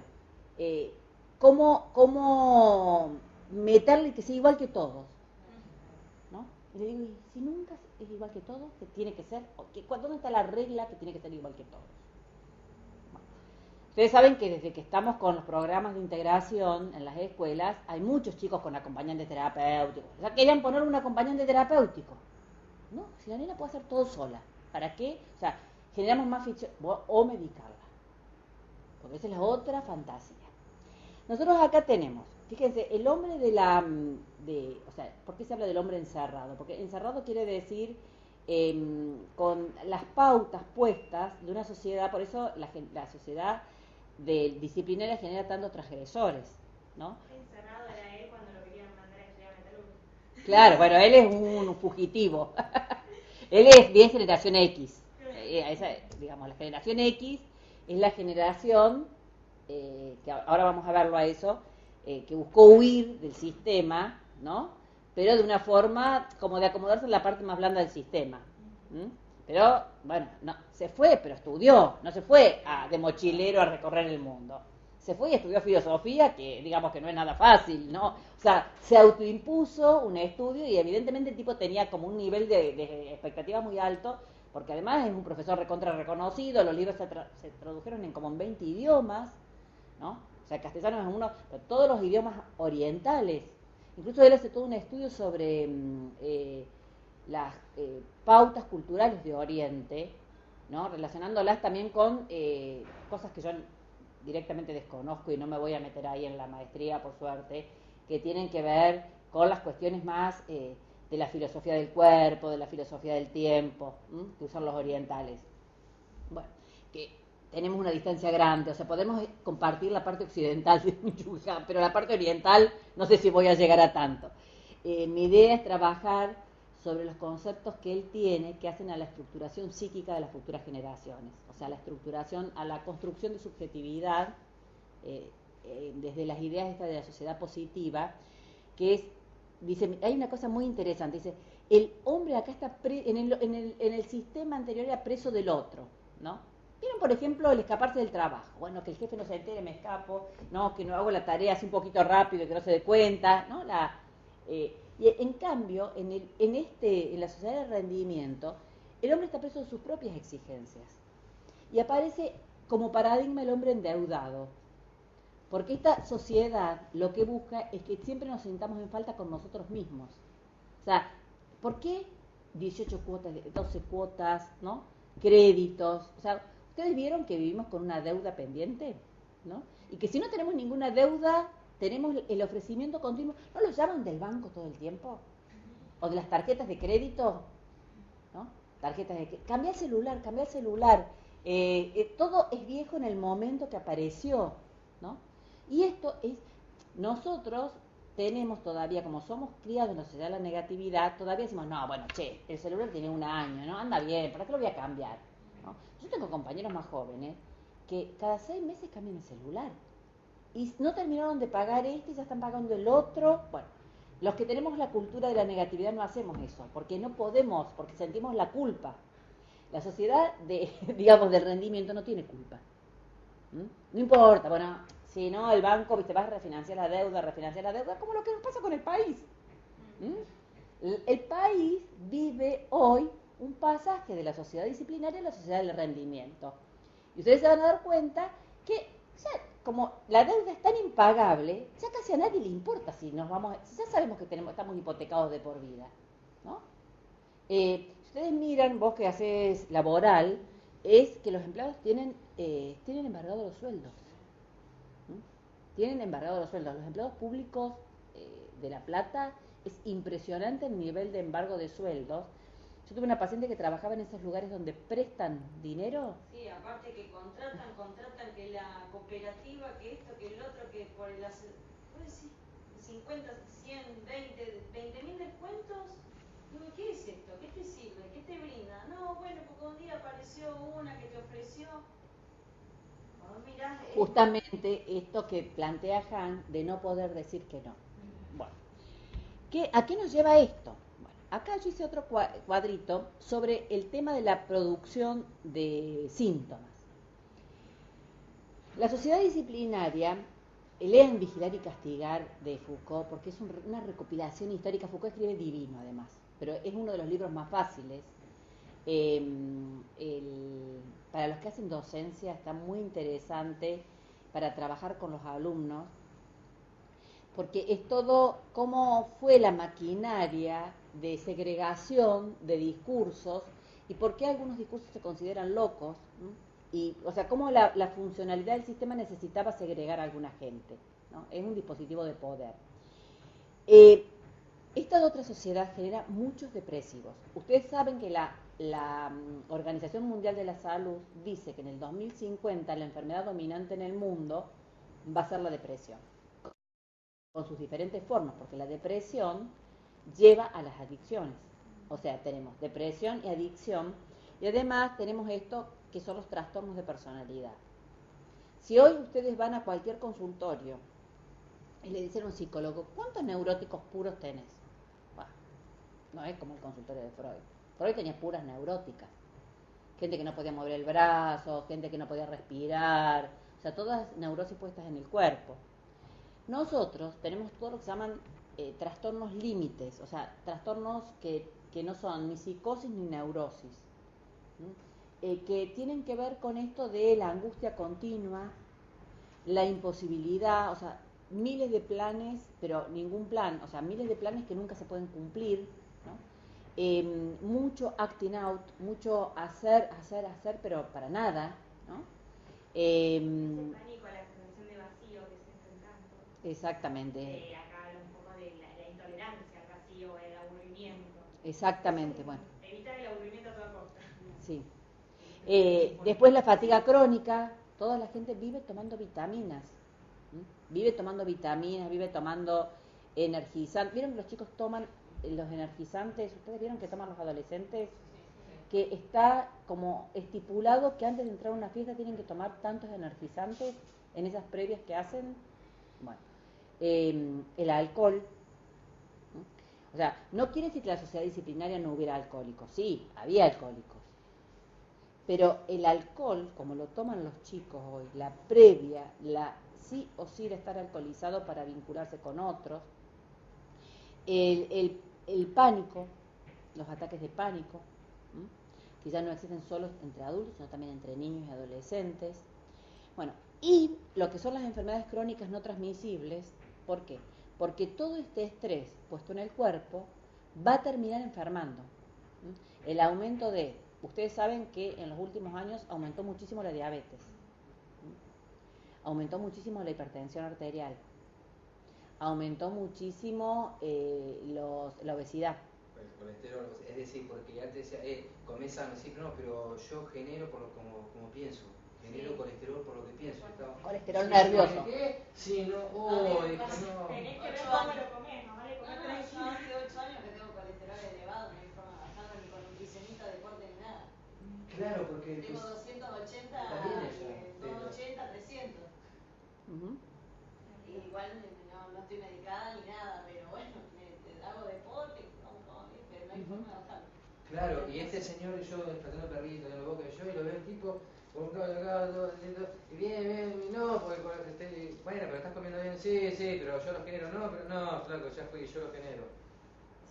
cómo meterle que sea igual que todos. ¿No? Y le digo, ¿y si nunca es igual que todos? ¿Qué tiene que ser? ¿Dónde está la regla que tiene que ser igual que todos? Ustedes saben que desde que estamos con los programas de integración en las escuelas, hay muchos chicos con acompañantes terapéuticos. O sea, querían poner un acompañante terapéutico. No, si la nena puede hacer todo sola. ¿Para qué? O sea, generamos más ficción o medicarla. Porque esa es la otra fantasía. Nosotros acá tenemos, fíjense, el hombre o sea, ¿por qué se habla del hombre encerrado? Porque encerrado quiere decir con las pautas puestas de una sociedad, por eso la sociedad disciplinaria genera tantos transgresores, ¿no? Encerrado era él cuando lo querían mandar a estudiar metalurgia. Claro, bueno, él es un fugitivo. Él es bien generación X. Digamos, la generación X es la generación, que ahora vamos a verlo a eso, que buscó huir del sistema, ¿no? Pero de una forma como de acomodarse en la parte más blanda del sistema. Pero, bueno, no, se fue, pero estudió, no se fue de mochilero a recorrer el mundo. Se fue y estudió filosofía, que digamos que no es nada fácil, ¿no? O sea, se autoimpuso un estudio y evidentemente el tipo tenía como un nivel de expectativa muy alto, porque además es un profesor recontra reconocido, los libros se tradujeron en como en 20 idiomas, ¿no? O sea, castellano es uno, pero todos los idiomas orientales. Incluso él hace todo un estudio sobre las pautas culturales de Oriente, ¿no? Relacionándolas también con cosas que yo directamente desconozco y no me voy a meter ahí en la maestría, por suerte, que tienen que ver con las cuestiones más de la filosofía del cuerpo, de la filosofía del tiempo, que usan los orientales. Bueno, que tenemos una distancia grande, o sea, podemos compartir la parte occidental de Michoacán, pero la parte oriental no sé si voy a llegar a tanto. Mi idea es trabajar sobre los conceptos que él tiene que hacen a la estructuración psíquica de las futuras generaciones, o sea, a la estructuración, a la construcción de subjetividad desde las ideas estas de la sociedad positiva, que es, dice, hay una cosa muy interesante, dice, el hombre acá está en el sistema anterior era preso del otro, ¿no? ¿Vieron, por ejemplo, el escaparse del trabajo? Bueno, que el jefe no se entere, me escapo, no, que no hago la tarea así un poquito rápido y que no se dé cuenta, ¿no? Y en cambio, en la sociedad de rendimiento, el hombre está preso de sus propias exigencias. Y aparece como paradigma el hombre endeudado. Porque esta sociedad lo que busca es que siempre nos sintamos en falta con nosotros mismos. O sea, ¿por qué 18 cuotas, 12 cuotas, ¿no? Créditos. O sea, ¿ustedes vieron que vivimos con una deuda pendiente? ¿No? Y que si no tenemos ninguna deuda, tenemos el ofrecimiento continuo. ¿No lo llaman del banco todo el tiempo? O de las tarjetas de crédito, ¿no? Tarjetas de crédito. Cambia el celular, cambia el celular. Todo es viejo en el momento que apareció, ¿no? Y esto es, nosotros tenemos todavía, como somos criados en la sociedad de la negatividad, todavía decimos, no, bueno, che, el celular tiene un año, ¿no? Anda bien, ¿para qué lo voy a cambiar? ¿No? Yo tengo compañeros más jóvenes que cada 6 meses cambian el celular. Y no terminaron de pagar este y ya están pagando el otro. Bueno, los que tenemos la cultura de la negatividad no hacemos eso, porque no podemos, porque sentimos la culpa. La sociedad digamos, del rendimiento no tiene culpa. No importa, bueno, si no, el banco, viste, vas a refinanciar la deuda, como lo que nos pasa con el país. El país vive hoy un pasaje de la sociedad disciplinaria a la sociedad del rendimiento. Y ustedes se van a dar cuenta que ya, como la deuda es tan impagable, ya casi a nadie le importa si nos vamos, ya sabemos que estamos hipotecados de por vida, ¿no? Si ustedes miran, vos que haces laboral, es que los empleados tienen embargados los sueldos. Tienen embargados los sueldos. Los empleados públicos de La Plata es impresionante el nivel de embargo de sueldos. Yo tuve una paciente que trabajaba en esos lugares donde prestan dinero. Sí, aparte que contratan que la cooperativa, que esto, que el otro, que por el... ¿Puedo decir? 50, 100, 20.000 descuentos. Digo, ¿qué es esto? ¿Qué te sirve? ¿Qué te brinda? No, bueno, porque un día apareció una que te ofreció. Mirá, justamente esto que plantea Han de no poder decir que no. Bueno, ¿a qué nos lleva esto? Bueno, acá yo hice otro cuadrito sobre el tema de la producción de síntomas. La sociedad disciplinaria, lean Vigilar y Castigar de Foucault, porque es una recopilación histórica. Foucault escribe divino además, pero es uno de los libros más fáciles. Para los que hacen docencia está muy interesante para trabajar con los alumnos, porque es todo cómo fue la maquinaria de segregación de discursos y por qué algunos discursos se consideran locos, ¿no? Y, o sea, cómo la funcionalidad del sistema necesitaba segregar a alguna gente, ¿no? Es un dispositivo de poder. Esta otra sociedad genera muchos depresivos. Ustedes saben que la Organización Mundial de la Salud dice que en el 2050 la enfermedad dominante en el mundo va a ser la depresión, con sus diferentes formas, porque la depresión lleva a las adicciones. O sea, tenemos depresión y adicción, y además tenemos esto que son los trastornos de personalidad. Si hoy ustedes van a cualquier consultorio y le dicen a un psicólogo, ¿cuántos neuróticos puros tenés? Bueno, no es como el consultorio de Freud. Freud tenía puras neuróticas. gente que no podía mover el brazo, gente que no podía respirar, o sea, todas neurosis puestas en el cuerpo. Nosotros tenemos todo lo que se llaman trastornos límites, o sea, trastornos que no son ni psicosis ni neurosis, que tienen que ver con esto de la angustia continua, la imposibilidad, o sea, miles de planes, pero ningún plan, o sea, miles de planes que nunca se pueden cumplir, ¿no? Mucho acting out, mucho hacer, pero para nada, ¿no? Ese pánico a la sensación de vacío que sienten tanto. Exactamente. Acá habla un poco de la intolerancia al vacío, el aburrimiento. Exactamente, bueno. Evitar el aburrimiento a toda costa. Sí. Después la fatiga crónica, toda la gente vive tomando vitaminas, vive tomando energizantes. ¿Vieron que los chicos toman los energizantes? ¿Ustedes vieron que toman los adolescentes? Que está como estipulado que antes de entrar a una fiesta tienen que tomar tantos energizantes en esas previas que hacen. Bueno, el alcohol, ¿no? O sea, no quiere decir que la sociedad disciplinaria no hubiera alcohólicos, sí, había alcohólicos, pero el alcohol, como lo toman los chicos hoy, la previa, la sí o sí de estar alcoholizado para vincularse con otros, el pánico, los ataques de pánico, que ya no existen solo entre adultos, sino también entre niños y adolescentes. Bueno, y lo que son las enfermedades crónicas no transmisibles, ¿por qué? Porque todo este estrés puesto en el cuerpo va a terminar enfermando. El aumento de, ustedes saben que en los últimos años aumentó muchísimo la diabetes, aumentó muchísimo la hipertensión arterial, aumentó muchísimo la obesidad. El colesterol, es decir, porque antes decía, comés sano, sí, no, pero yo genero como pienso, genero colesterol por lo que pienso. Colesterol nervioso. ¿Qué? Sí, no, no. Tenés que ver cómo lo comés, no vale comer Yo tranquilo. hace 8 años que tengo colesterol elevado, no hay forma de bajarlo ni con nutricionista, deporte ni nada. Claro, porque Tengo 280, está bien eso, 280, 300. Igual no estoy medicada ni nada, pero bueno, hago deporte, pero no hay forma de bajarlo. Claro, y este señor, yo tratando perrito en la boca, yo y lo veo el tipo, con un cabello acá, todo lindo, y bien, no, porque bueno, pero estás comiendo bien, sí, pero yo lo genero, no, pero no, flaco, ya fui, yo lo genero.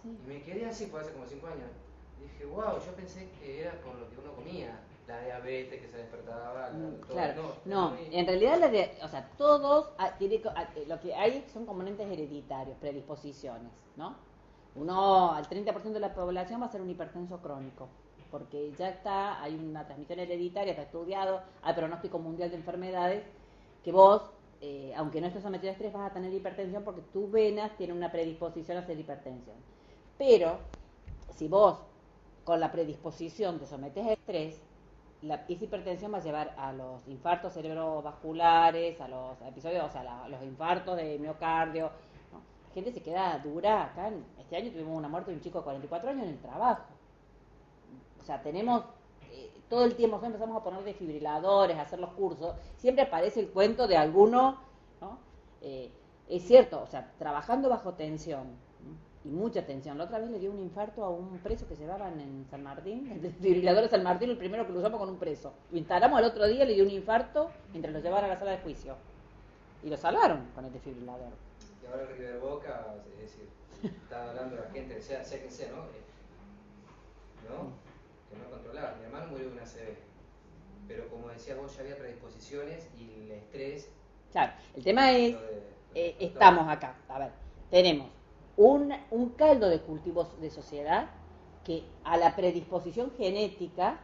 Sí. Y me quedé así, fue hace como 5 años. Y dije, wow, yo pensé que era por lo que uno comía, la diabetes que se despertaba, todo. Claro, no, en realidad o sea, todos, lo que hay son componentes hereditarios, predisposiciones, ¿no? Uno, al 30% de la población va a ser un hipertenso crónico, porque ya hay una transmisión hereditaria, está estudiado, hay pronóstico mundial de enfermedades, que vos, aunque no estés sometido a estrés, vas a tener hipertensión porque tus venas tienen una predisposición a hacer hipertensión. Pero, si vos, con la predisposición, te sometes a estrés, esa hipertensión va a llevar a los infartos cerebrovasculares, a los episodios, o sea, los infartos de miocardio, ¿no? La gente se queda dura. Acá este año tuvimos una muerte de un chico de 44 años en el trabajo. O sea, tenemos todo el tiempo, empezamos a poner desfibriladores, a hacer los cursos, siempre aparece el cuento de alguno, ¿no? Es cierto, o sea, trabajando bajo tensión, ¿no? Y mucha tensión. La otra vez le dio un infarto a un preso que llevaban en San Martín, el desfibrilador de San Martín, el primero que lo usamos con un preso. Lo instalamos al otro día, le dio un infarto mientras lo llevaban a la sala de juicio. Y lo salvaron con el desfibrilador. Y ahora el River Boca, es decir, está hablando de la gente, sea quien sea, ¿no? Que no controlaba. Mi hermano murió de una ACV. Pero como decías vos, ya había predisposiciones y el estrés. Claro, el tema es, estamos acá, a ver, tenemos un caldo de cultivos de sociedad que a la predisposición genética,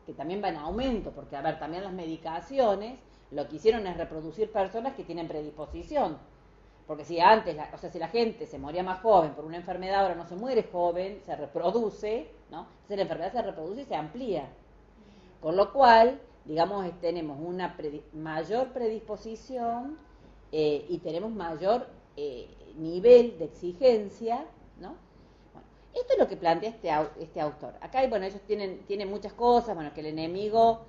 que también va en aumento, porque a ver, también las medicaciones lo que hicieron es reproducir personas que tienen predisposición, porque si antes, si la gente se moría más joven por una enfermedad, ahora no se muere joven, se reproduce, ¿no? Entonces la enfermedad se reproduce y se amplía, con lo cual, digamos, tenemos una mayor predisposición y tenemos mayor nivel de exigencia, ¿no? Bueno, esto es lo que plantea este autor. Acá, bueno, ellos tienen muchas cosas, bueno, que el enemigo,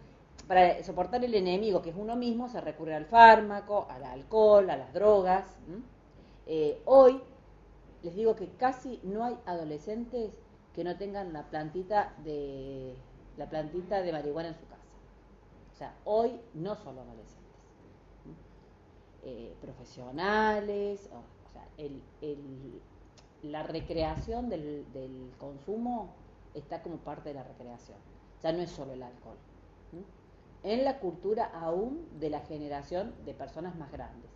para soportar el enemigo que es uno mismo, se recurre al fármaco, al alcohol, a las drogas. Hoy, les digo que casi no hay adolescentes que no tengan la plantita de la plantita de marihuana en su casa. O sea, hoy no solo adolescentes, profesionales, o sea, la recreación del consumo está como parte de la recreación, ya no es solo el alcohol. En la cultura aún de la generación de personas más grandes.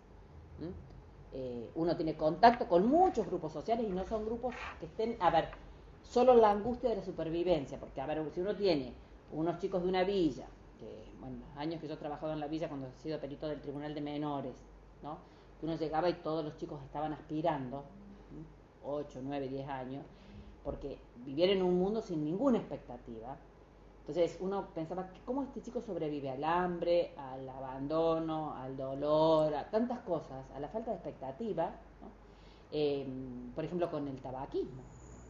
Uno tiene contacto con muchos grupos sociales y no son grupos que estén, a ver, solo la angustia de la supervivencia, porque a ver, si uno tiene unos chicos de una villa, que, bueno, años que yo he trabajado en la villa cuando he sido perito del Tribunal de Menores, ¿no? Que uno llegaba y todos los chicos estaban aspirando, 8, 9, 10 años, porque vivían en un mundo sin ninguna expectativa. Entonces uno pensaba, ¿cómo este chico sobrevive al hambre, al abandono, al dolor, a tantas cosas, a la falta de expectativa, ¿no? Por ejemplo, con el tabaquismo.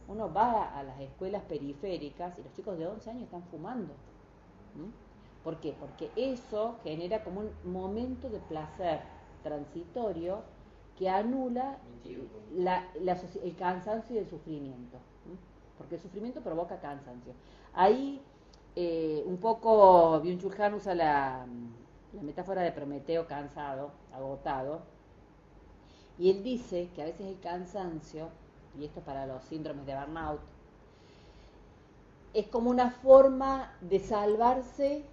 Uno va a las escuelas periféricas y los chicos de 11 años están fumando. ¿Por qué? Porque eso genera como un momento de placer transitorio que anula el cansancio y el sufrimiento. Porque el sufrimiento provoca cansancio. Ahí un poco Byung-Chul Han usa la metáfora de Prometeo cansado, agotado, y él dice que a veces el cansancio, y esto para los síndromes de burnout, es como una forma de salvarse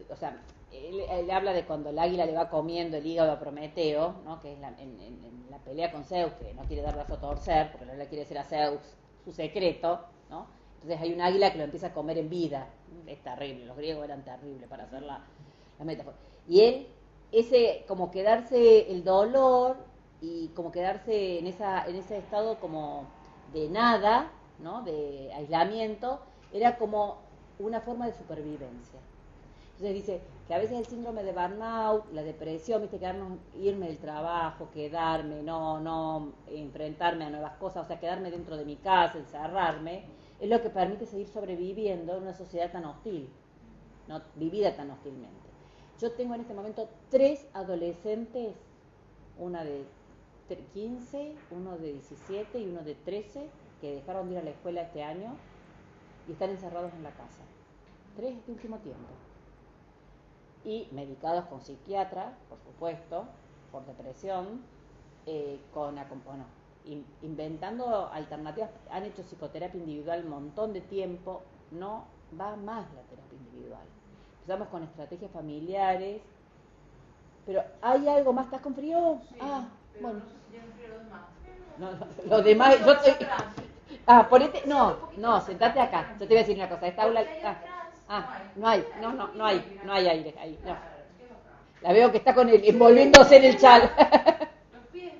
o sea, él habla de cuando el águila le va comiendo el hígado a Prometeo, ¿no? Que es en la pelea con Zeus, que no quiere dar brazo a torcer, porque no le quiere decir a Zeus su secreto, ¿no? Entonces hay un águila que lo empieza a comer en vida. Es terrible, los griegos eran terribles para hacer la metáfora. Y él, ese como quedarse el dolor y como quedarse en ese estado como de nada, ¿no? De aislamiento, era como una forma de supervivencia. Entonces dice que a veces el síndrome de burnout, la depresión, ¿viste? Irme del trabajo, quedarme, no enfrentarme a nuevas cosas, o sea, quedarme dentro de mi casa, encerrarme, es lo que permite seguir sobreviviendo en una sociedad tan hostil, ¿no? Vivida tan hostilmente. Yo tengo en este momento 3 adolescentes, una de 15, uno de 17 y uno de 13, que dejaron de ir a la escuela este año y están encerrados en la casa. 3 este último tiempo. Y medicados con psiquiatra, por supuesto, por depresión, inventando alternativas. Han hecho psicoterapia individual un montón de tiempo, no va más la terapia individual. Empezamos con estrategias familiares, pero hay algo más. ¿Estás con frío? Sí, pero bueno. No sé si tienen frío los demás. No, los demás, yo estoy... ponete, no, sentate acá. Yo te voy a decir una cosa, esta aula... no hay aire ahí, no. La veo que está envolviéndose en el chal. Los pies.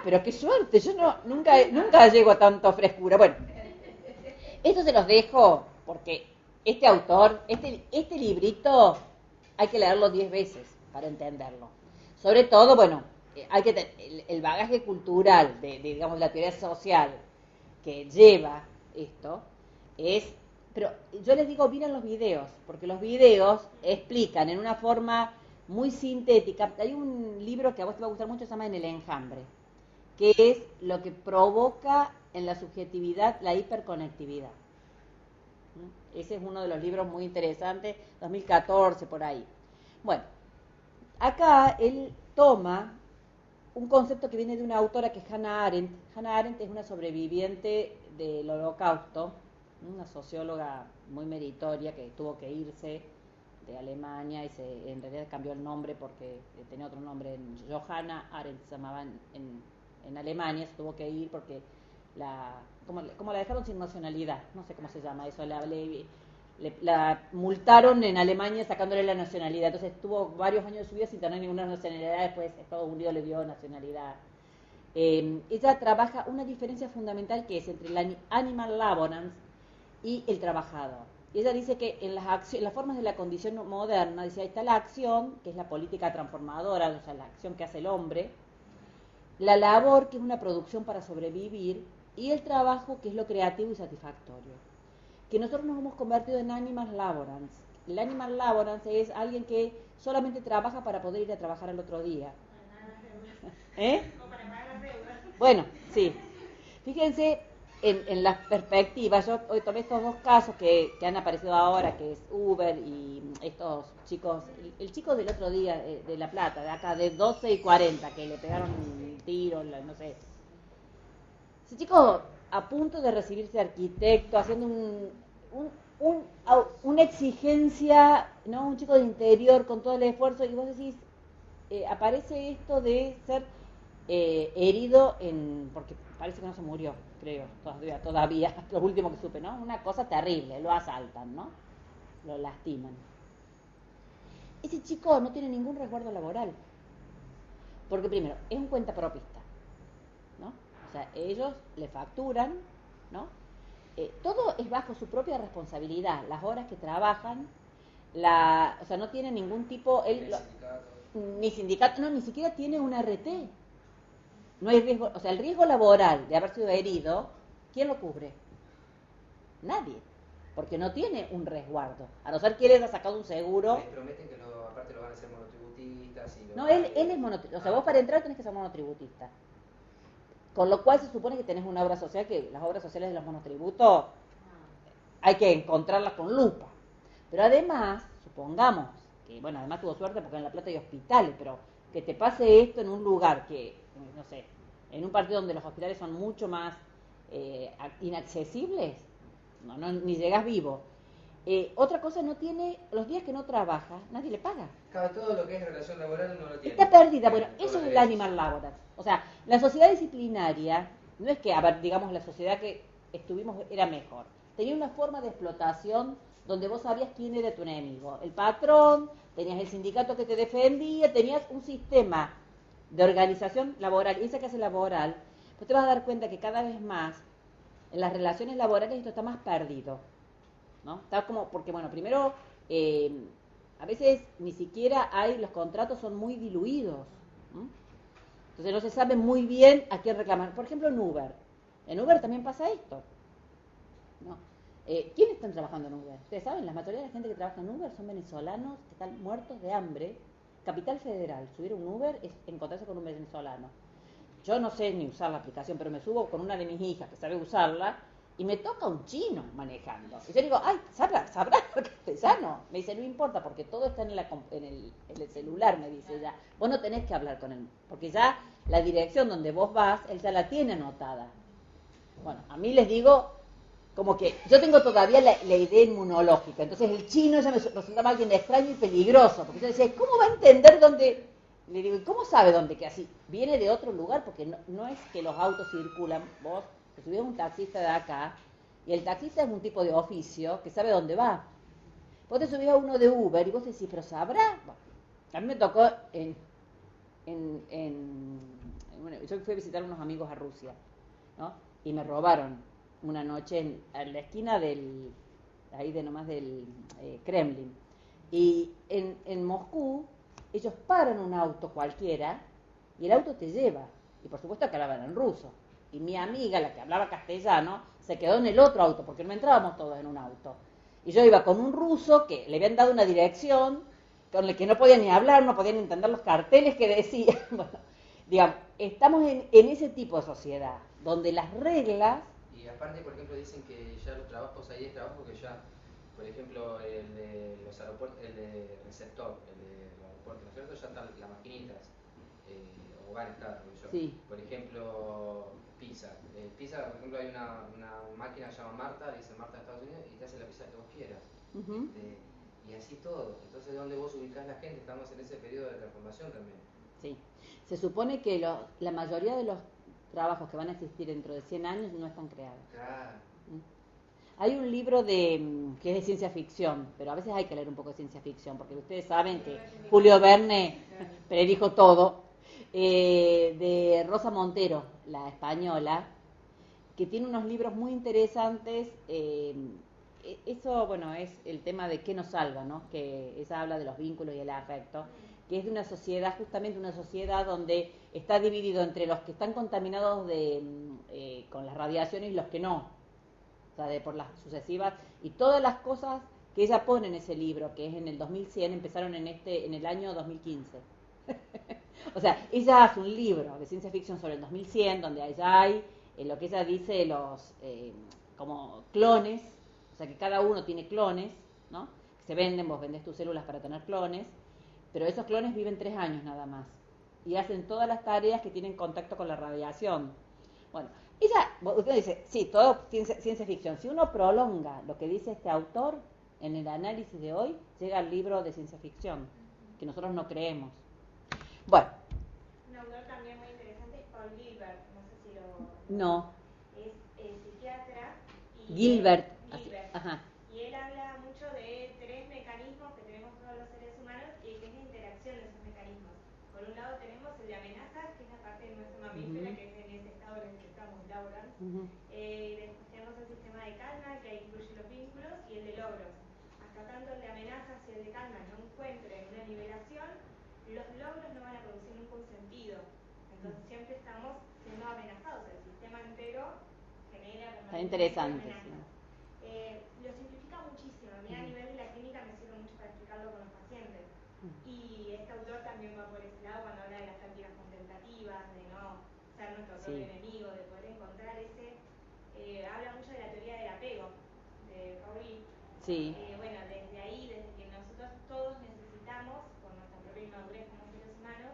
Pero qué suerte, yo nunca llego a tanta frescura. Bueno, esto se los dejo porque este autor, este librito, hay que leerlo 10 veces para entenderlo. Sobre todo, bueno, hay que tener el bagaje cultural digamos, la teoría social que lleva esto pero yo les digo, miren los videos, porque los videos explican en una forma muy sintética. Hay un libro que a vos te va a gustar mucho, se llama En el enjambre, que es lo que provoca en la subjetividad la hiperconectividad. Ese es uno de los libros muy interesantes, 2014, por ahí. Bueno, acá él toma un concepto que viene de una autora que es Hannah Arendt. Hannah Arendt es una sobreviviente del Holocausto, una socióloga muy meritoria que tuvo que irse de Alemania y en realidad cambió el nombre porque tenía otro nombre. Johanna Arendt se llamaba en Alemania, se tuvo que ir porque como la dejaron sin nacionalidad, no sé cómo se llama eso, la multaron en Alemania sacándole la nacionalidad, entonces estuvo varios años de su vida sin tener ninguna nacionalidad. Después Estados Unidos le dio nacionalidad. Ella trabaja una diferencia fundamental que es entre el animal laborans y el trabajador. Y ella dice que en las formas de la condición moderna, dice, ahí está la acción, que es la política transformadora, o sea, la acción que hace el hombre, la labor, que es una producción para sobrevivir, y el trabajo, que es lo creativo y satisfactorio. Que nosotros nos hemos convertido en animal laborans. El animal laborans es alguien que solamente trabaja para poder ir a trabajar al otro día. O para pagar las deudas. Bueno, sí. Fíjense, en las perspectivas, yo hoy tomé estos dos casos que han aparecido ahora, que es Uber y estos chicos, el chico del otro día de La Plata, de acá, de 12 y 40, que le pegaron un tiro, no sé. Ese chico a punto de recibirse de arquitecto, haciendo una exigencia, ¿no? Un chico de interior con todo el esfuerzo, y vos decís, aparece esto de ser herido porque parece que no se murió, creo, todavía, lo último que supe, ¿no? Una cosa terrible, lo asaltan, ¿no? Lo lastiman. Ese chico no tiene ningún resguardo laboral, porque primero, es un cuentapropista, ¿no? O sea, ellos le facturan, ¿no? Todo es bajo su propia responsabilidad, las horas que trabajan, o sea, no tiene ningún tipo, ni sindicato, no, ni siquiera tiene un RT. No hay riesgo, o sea, el riesgo laboral de haber sido herido, ¿quién lo cubre? Nadie, porque no tiene un resguardo, a no ser que él haya sacado un seguro. Les prometen que aparte lo van a hacer monotributistas. No, él es monotributista, o sea, vos para entrar tenés que ser monotributista. Con lo cual se supone que tenés una obra social, que las obras sociales de los monotributos hay que encontrarlas con lupa. Pero además, supongamos que, bueno, además tuvo suerte porque en La Plata hay hospitales, pero que te pase esto en un lugar que, no sé, en un partido donde los hospitales son mucho más inaccesibles, ni llegás vivo. Otra cosa, no tiene, los días que no trabaja, nadie le paga. Todo lo que es relación laboral no lo tiene. Está perdida. Bueno, eso es el animal laboral. O sea, la sociedad disciplinaria, no es que, a ver, digamos, la sociedad que estuvimos era mejor. Tenía una forma de explotación donde vos sabías quién era tu enemigo. El patrón, tenías el sindicato que te defendía, tenías un sistema de organización laboral. Y esa clase laboral, pues te vas a dar cuenta que cada vez más en las relaciones laborales esto está más perdido, ¿no? Está como, porque bueno, primero, a veces ni siquiera los contratos son muy diluidos, ¿no? Entonces no se sabe muy bien a quién reclamar. Por ejemplo, en Uber también pasa esto, ¿no? ¿Quiénes están trabajando en Uber? Ustedes saben, la mayoría de la gente que trabaja en Uber son venezolanos que están muertos de hambre. Capital Federal, subir un Uber es encontrarse con un venezolano. Yo no sé ni usar la aplicación, pero me subo con una de mis hijas que sabe usarla y me toca un chino manejando. Y yo digo, ay, ¿sabrá castellano? Me dice, no importa, porque todo está en el celular, me dice ella. Vos no tenés que hablar con él, porque ya la dirección donde vos vas, él ya la tiene anotada. Bueno, a mí les digo, como que yo tengo todavía la idea inmunológica, entonces el chino ya me resultaba alguien extraño y peligroso, porque yo decía, ¿cómo va a entender dónde? Le digo, ¿y cómo sabe dónde? Que así, viene de otro lugar, porque no es que los autos circulan, vos te subís a un taxista de acá, y el taxista es un tipo de oficio que sabe dónde va. Vos te subís a uno de Uber y vos decís, ¿pero sabrá? Bueno, a mí me tocó bueno, yo fui a visitar a unos amigos a Rusia, ¿no? Y me robaron una noche en la esquina ahí de nomás del Kremlin. Y en Moscú, ellos paran un auto cualquiera y el auto te lleva. Y por supuesto que hablaban en ruso. Y mi amiga, la que hablaba castellano, se quedó en el otro auto, porque no entrábamos todos en un auto. Y yo iba con un ruso que le habían dado una dirección, con el que no podía ni hablar, no podían entender los carteles que decían. Bueno, digamos, estamos en ese tipo de sociedad, donde las reglas... Y aparte, por ejemplo, dicen que ya los trabajos, ahí es trabajo que ya, por ejemplo, el de los aeropuertos, el de receptor, el de los aeropuertos, ¿no es cierto? Ya están las maquinitas, o van a estar, yo. Sí. Por ejemplo, pizza. Pizza, por ejemplo, hay una máquina que se llama Marta, le dicen Marta de Estados Unidos, y te hace la pizza que vos quieras. Uh-huh. Y así todo. Entonces, ¿dónde vos ubicás la gente? Estamos en ese periodo de transformación también. Sí. Se supone que la mayoría de los trabajos que van a existir dentro de 100 años no están creados. Claro. Hay un libro que es de ciencia ficción, pero a veces hay que leer un poco de ciencia ficción, porque ustedes saben que Julio Verne predijo todo, de Rosa Montero, la española, que tiene unos libros muy interesantes. Eso, bueno, es el tema de qué nos salva, ¿no? Que ella habla de los vínculos y el afecto, que es de una sociedad, justamente una sociedad donde está dividido entre los que están contaminados con las radiaciones y los que no, o sea, por las sucesivas, y todas las cosas que ella pone en ese libro, que es en el 2100, empezaron en el año 2015. O sea, ella hace un libro de ciencia ficción sobre el 2100, donde allá hay lo que ella dice, como clones, o sea que cada uno tiene clones, ¿no? Que se venden, vos vendés tus células para tener clones, pero esos clones viven 3 años nada más y hacen todas las tareas que tienen contacto con la radiación. Bueno, usted dice, sí, todo ciencia ficción. Si uno prolonga lo que dice este autor en el análisis de hoy, llega al libro de ciencia ficción, que nosotros no creemos. Bueno. Un autor también muy interesante es Paul Gilbert, no sé si lo... No. Es psiquiatra. Y Gilbert. Ajá. Y él habla mucho de 3 mecanismos que tenemos todos los seres humanos y que es la interacción de esos mecanismos. Por un lado tenemos el de amenazas, que es la parte de nuestra mamífera, que es en ese estado en el que estamos, Laura. Después tenemos el sistema de calma, que incluye los vínculos, y el de logros. Hasta tanto el de amenazas y el de calma no encuentren una nivelación, los logros no van a producir nunca un sentido. Entonces siempre estamos siendo amenazados, el sistema entero genera... Está interesante. Lo simplifica muchísimo. A mí a nivel de la clínica me sirve mucho para explicarlo con los pacientes. Y este autor también va por ese lado cuando habla de las prácticas contemplativas, de no ser nuestro propio enemigo, de poder encontrar ese... habla mucho de la teoría del apego, de Pauli. Sí. Bueno, desde ahí, desde que nosotros todos necesitamos, por nuestra propia inmadurez como seres humanos,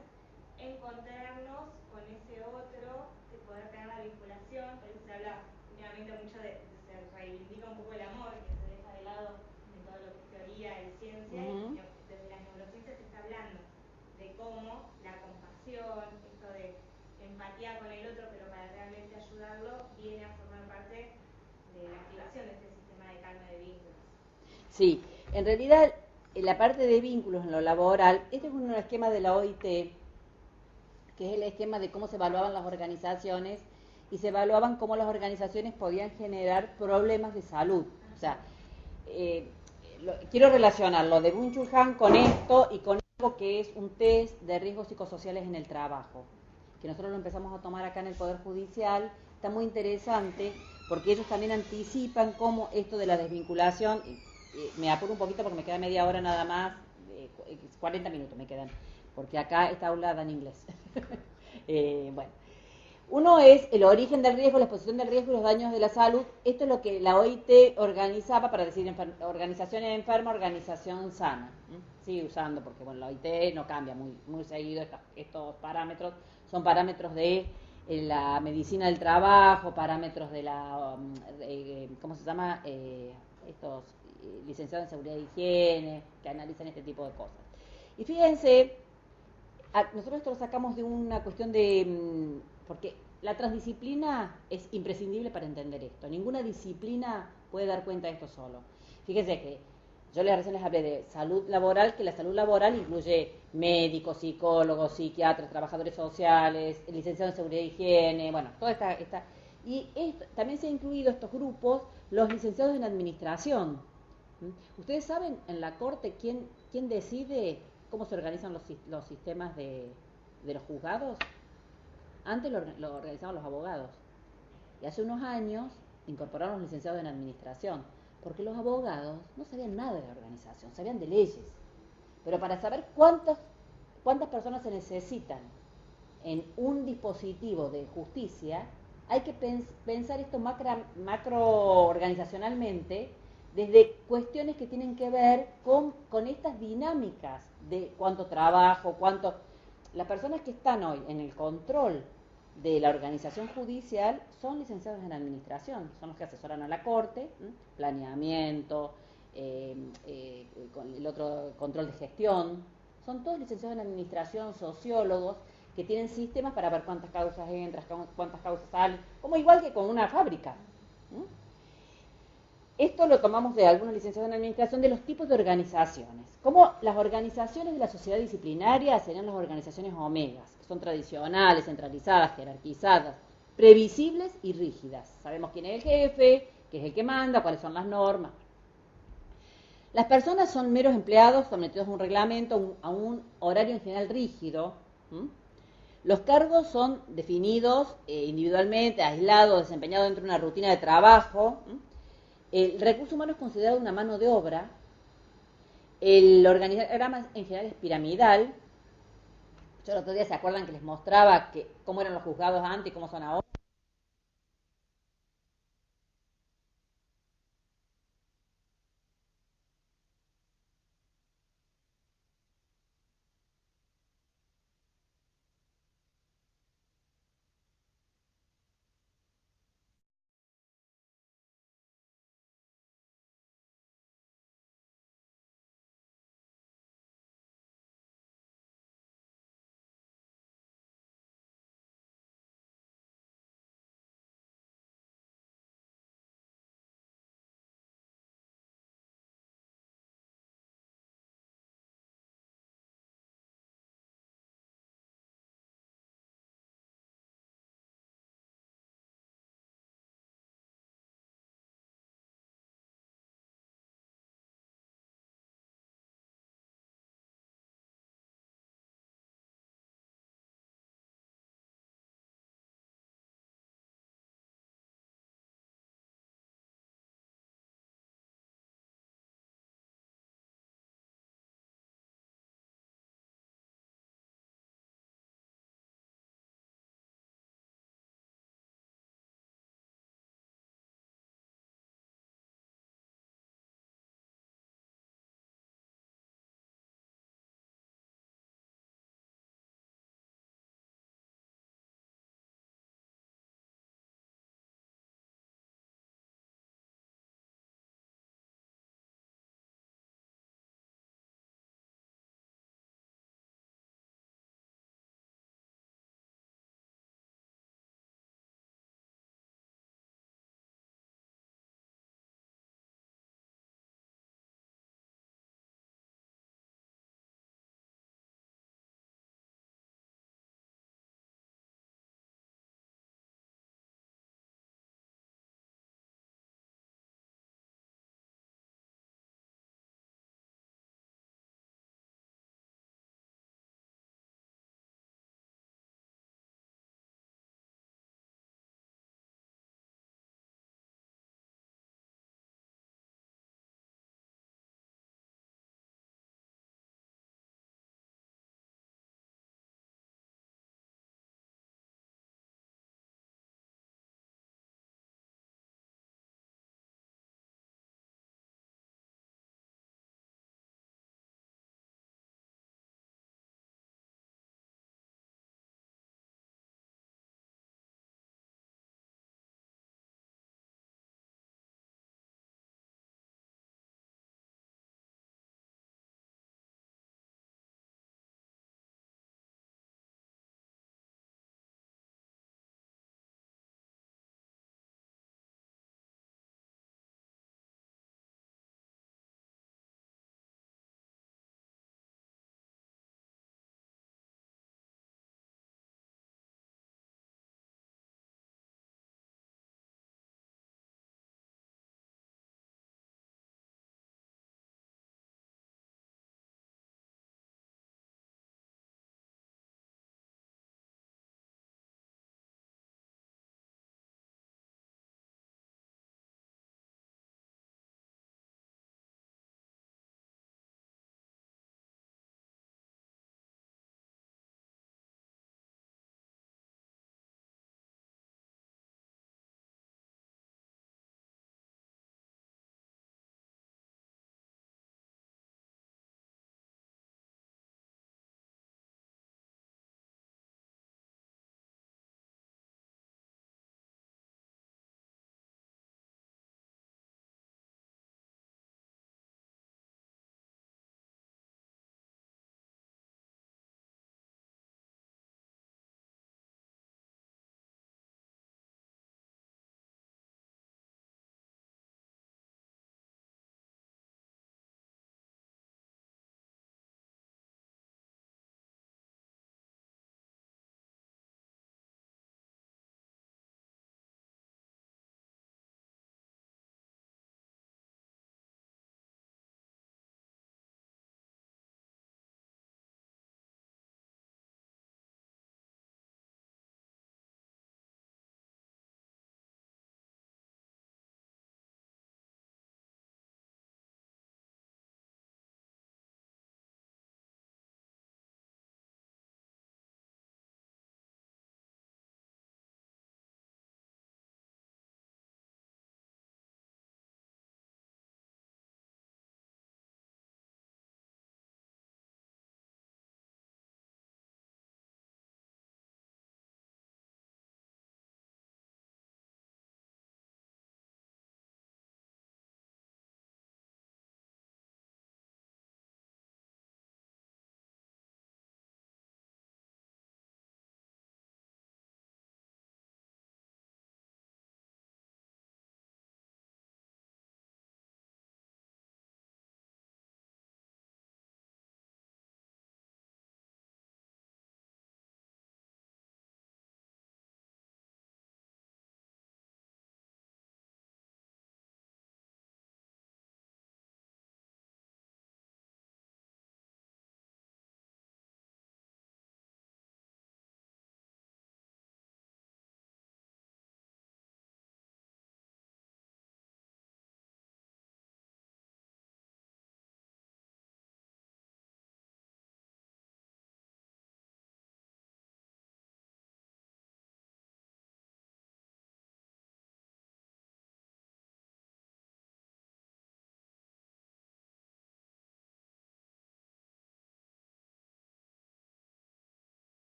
encontrarnos con ese otro, de poder tener la vinculación. Por eso se habla últimamente mucho se reivindica un poco el amor, que se deja de lado en todo lo que es teoría y ciencia, y desde las neurociencias se está hablando de cómo la compasión, esto de empatía con el otro, pero para realmente ayudarlo, viene a formar parte de la activación de este sistema de calma de vínculos. Sí, en realidad la parte de vínculos en lo laboral, este es un esquema de la OIT, que es el esquema de cómo se evaluaban las organizaciones, y se evaluaban cómo las organizaciones podían generar problemas de salud. O sea, quiero relacionar lo de Byung-Chul Han con esto y con algo que es un test de riesgos psicosociales en el trabajo, que nosotros lo empezamos a tomar acá en el Poder Judicial. Está muy interesante porque ellos también anticipan cómo esto de la desvinculación, me apuro un poquito porque me queda media hora nada más, 40 minutos me quedan, porque acá esta aula da en inglés. Bueno. Uno es el origen del riesgo, la exposición del riesgo y los daños de la salud. Esto es lo que la OIT organizaba para decir organización enferma, organización sana. Sigue usando porque bueno, la OIT no cambia muy seguido estos parámetros. Son parámetros de la medicina del trabajo, parámetros de la, ¿cómo se llama? Estos licenciados en seguridad e higiene, que analizan este tipo de cosas. Y fíjense, nosotros esto lo sacamos de una cuestión de... porque la transdisciplina es imprescindible para entender esto. Ninguna disciplina puede dar cuenta de esto solo. Fíjense que yo recién les hablé de salud laboral, que la salud laboral incluye médicos, psicólogos, psiquiatras, trabajadores sociales, licenciados en seguridad e higiene, bueno, toda esta y también se han incluido estos grupos los licenciados en administración. ¿Ustedes saben en la Corte quién decide cómo se organizan los sistemas de los juzgados? Antes lo organizaban los abogados. Y hace unos años incorporaron los licenciados en administración, porque los abogados no sabían nada de organización, sabían de leyes. Pero para saber cuántas personas se necesitan en un dispositivo de justicia, hay que pensar esto macro organizacionalmente, desde cuestiones que tienen que ver con estas dinámicas de cuánto trabajo, las personas que están hoy en el control de la organización judicial son licenciados en administración, son los que asesoran a la Corte, planeamiento, con el otro control de gestión, son todos licenciados en administración, sociólogos, que tienen sistemas para ver cuántas causas entran, cuántas causas salen, como igual que con una fábrica. Esto lo tomamos de algunos licenciados en administración de los tipos de organizaciones. Como las organizaciones de la sociedad disciplinaria serían las organizaciones omegas, que son tradicionales, centralizadas, jerarquizadas, previsibles y rígidas. Sabemos quién es el jefe, qué es el que manda, cuáles son las normas. Las personas son meros empleados sometidos a un reglamento, a un horario en general rígido. Los cargos son definidos individualmente, aislados, desempeñados dentro de una rutina de trabajo. El recurso humano es considerado una mano de obra. El organigrama en general es piramidal. Yo el otro día se acuerdan que les mostraba cómo eran los juzgados antes y cómo son ahora.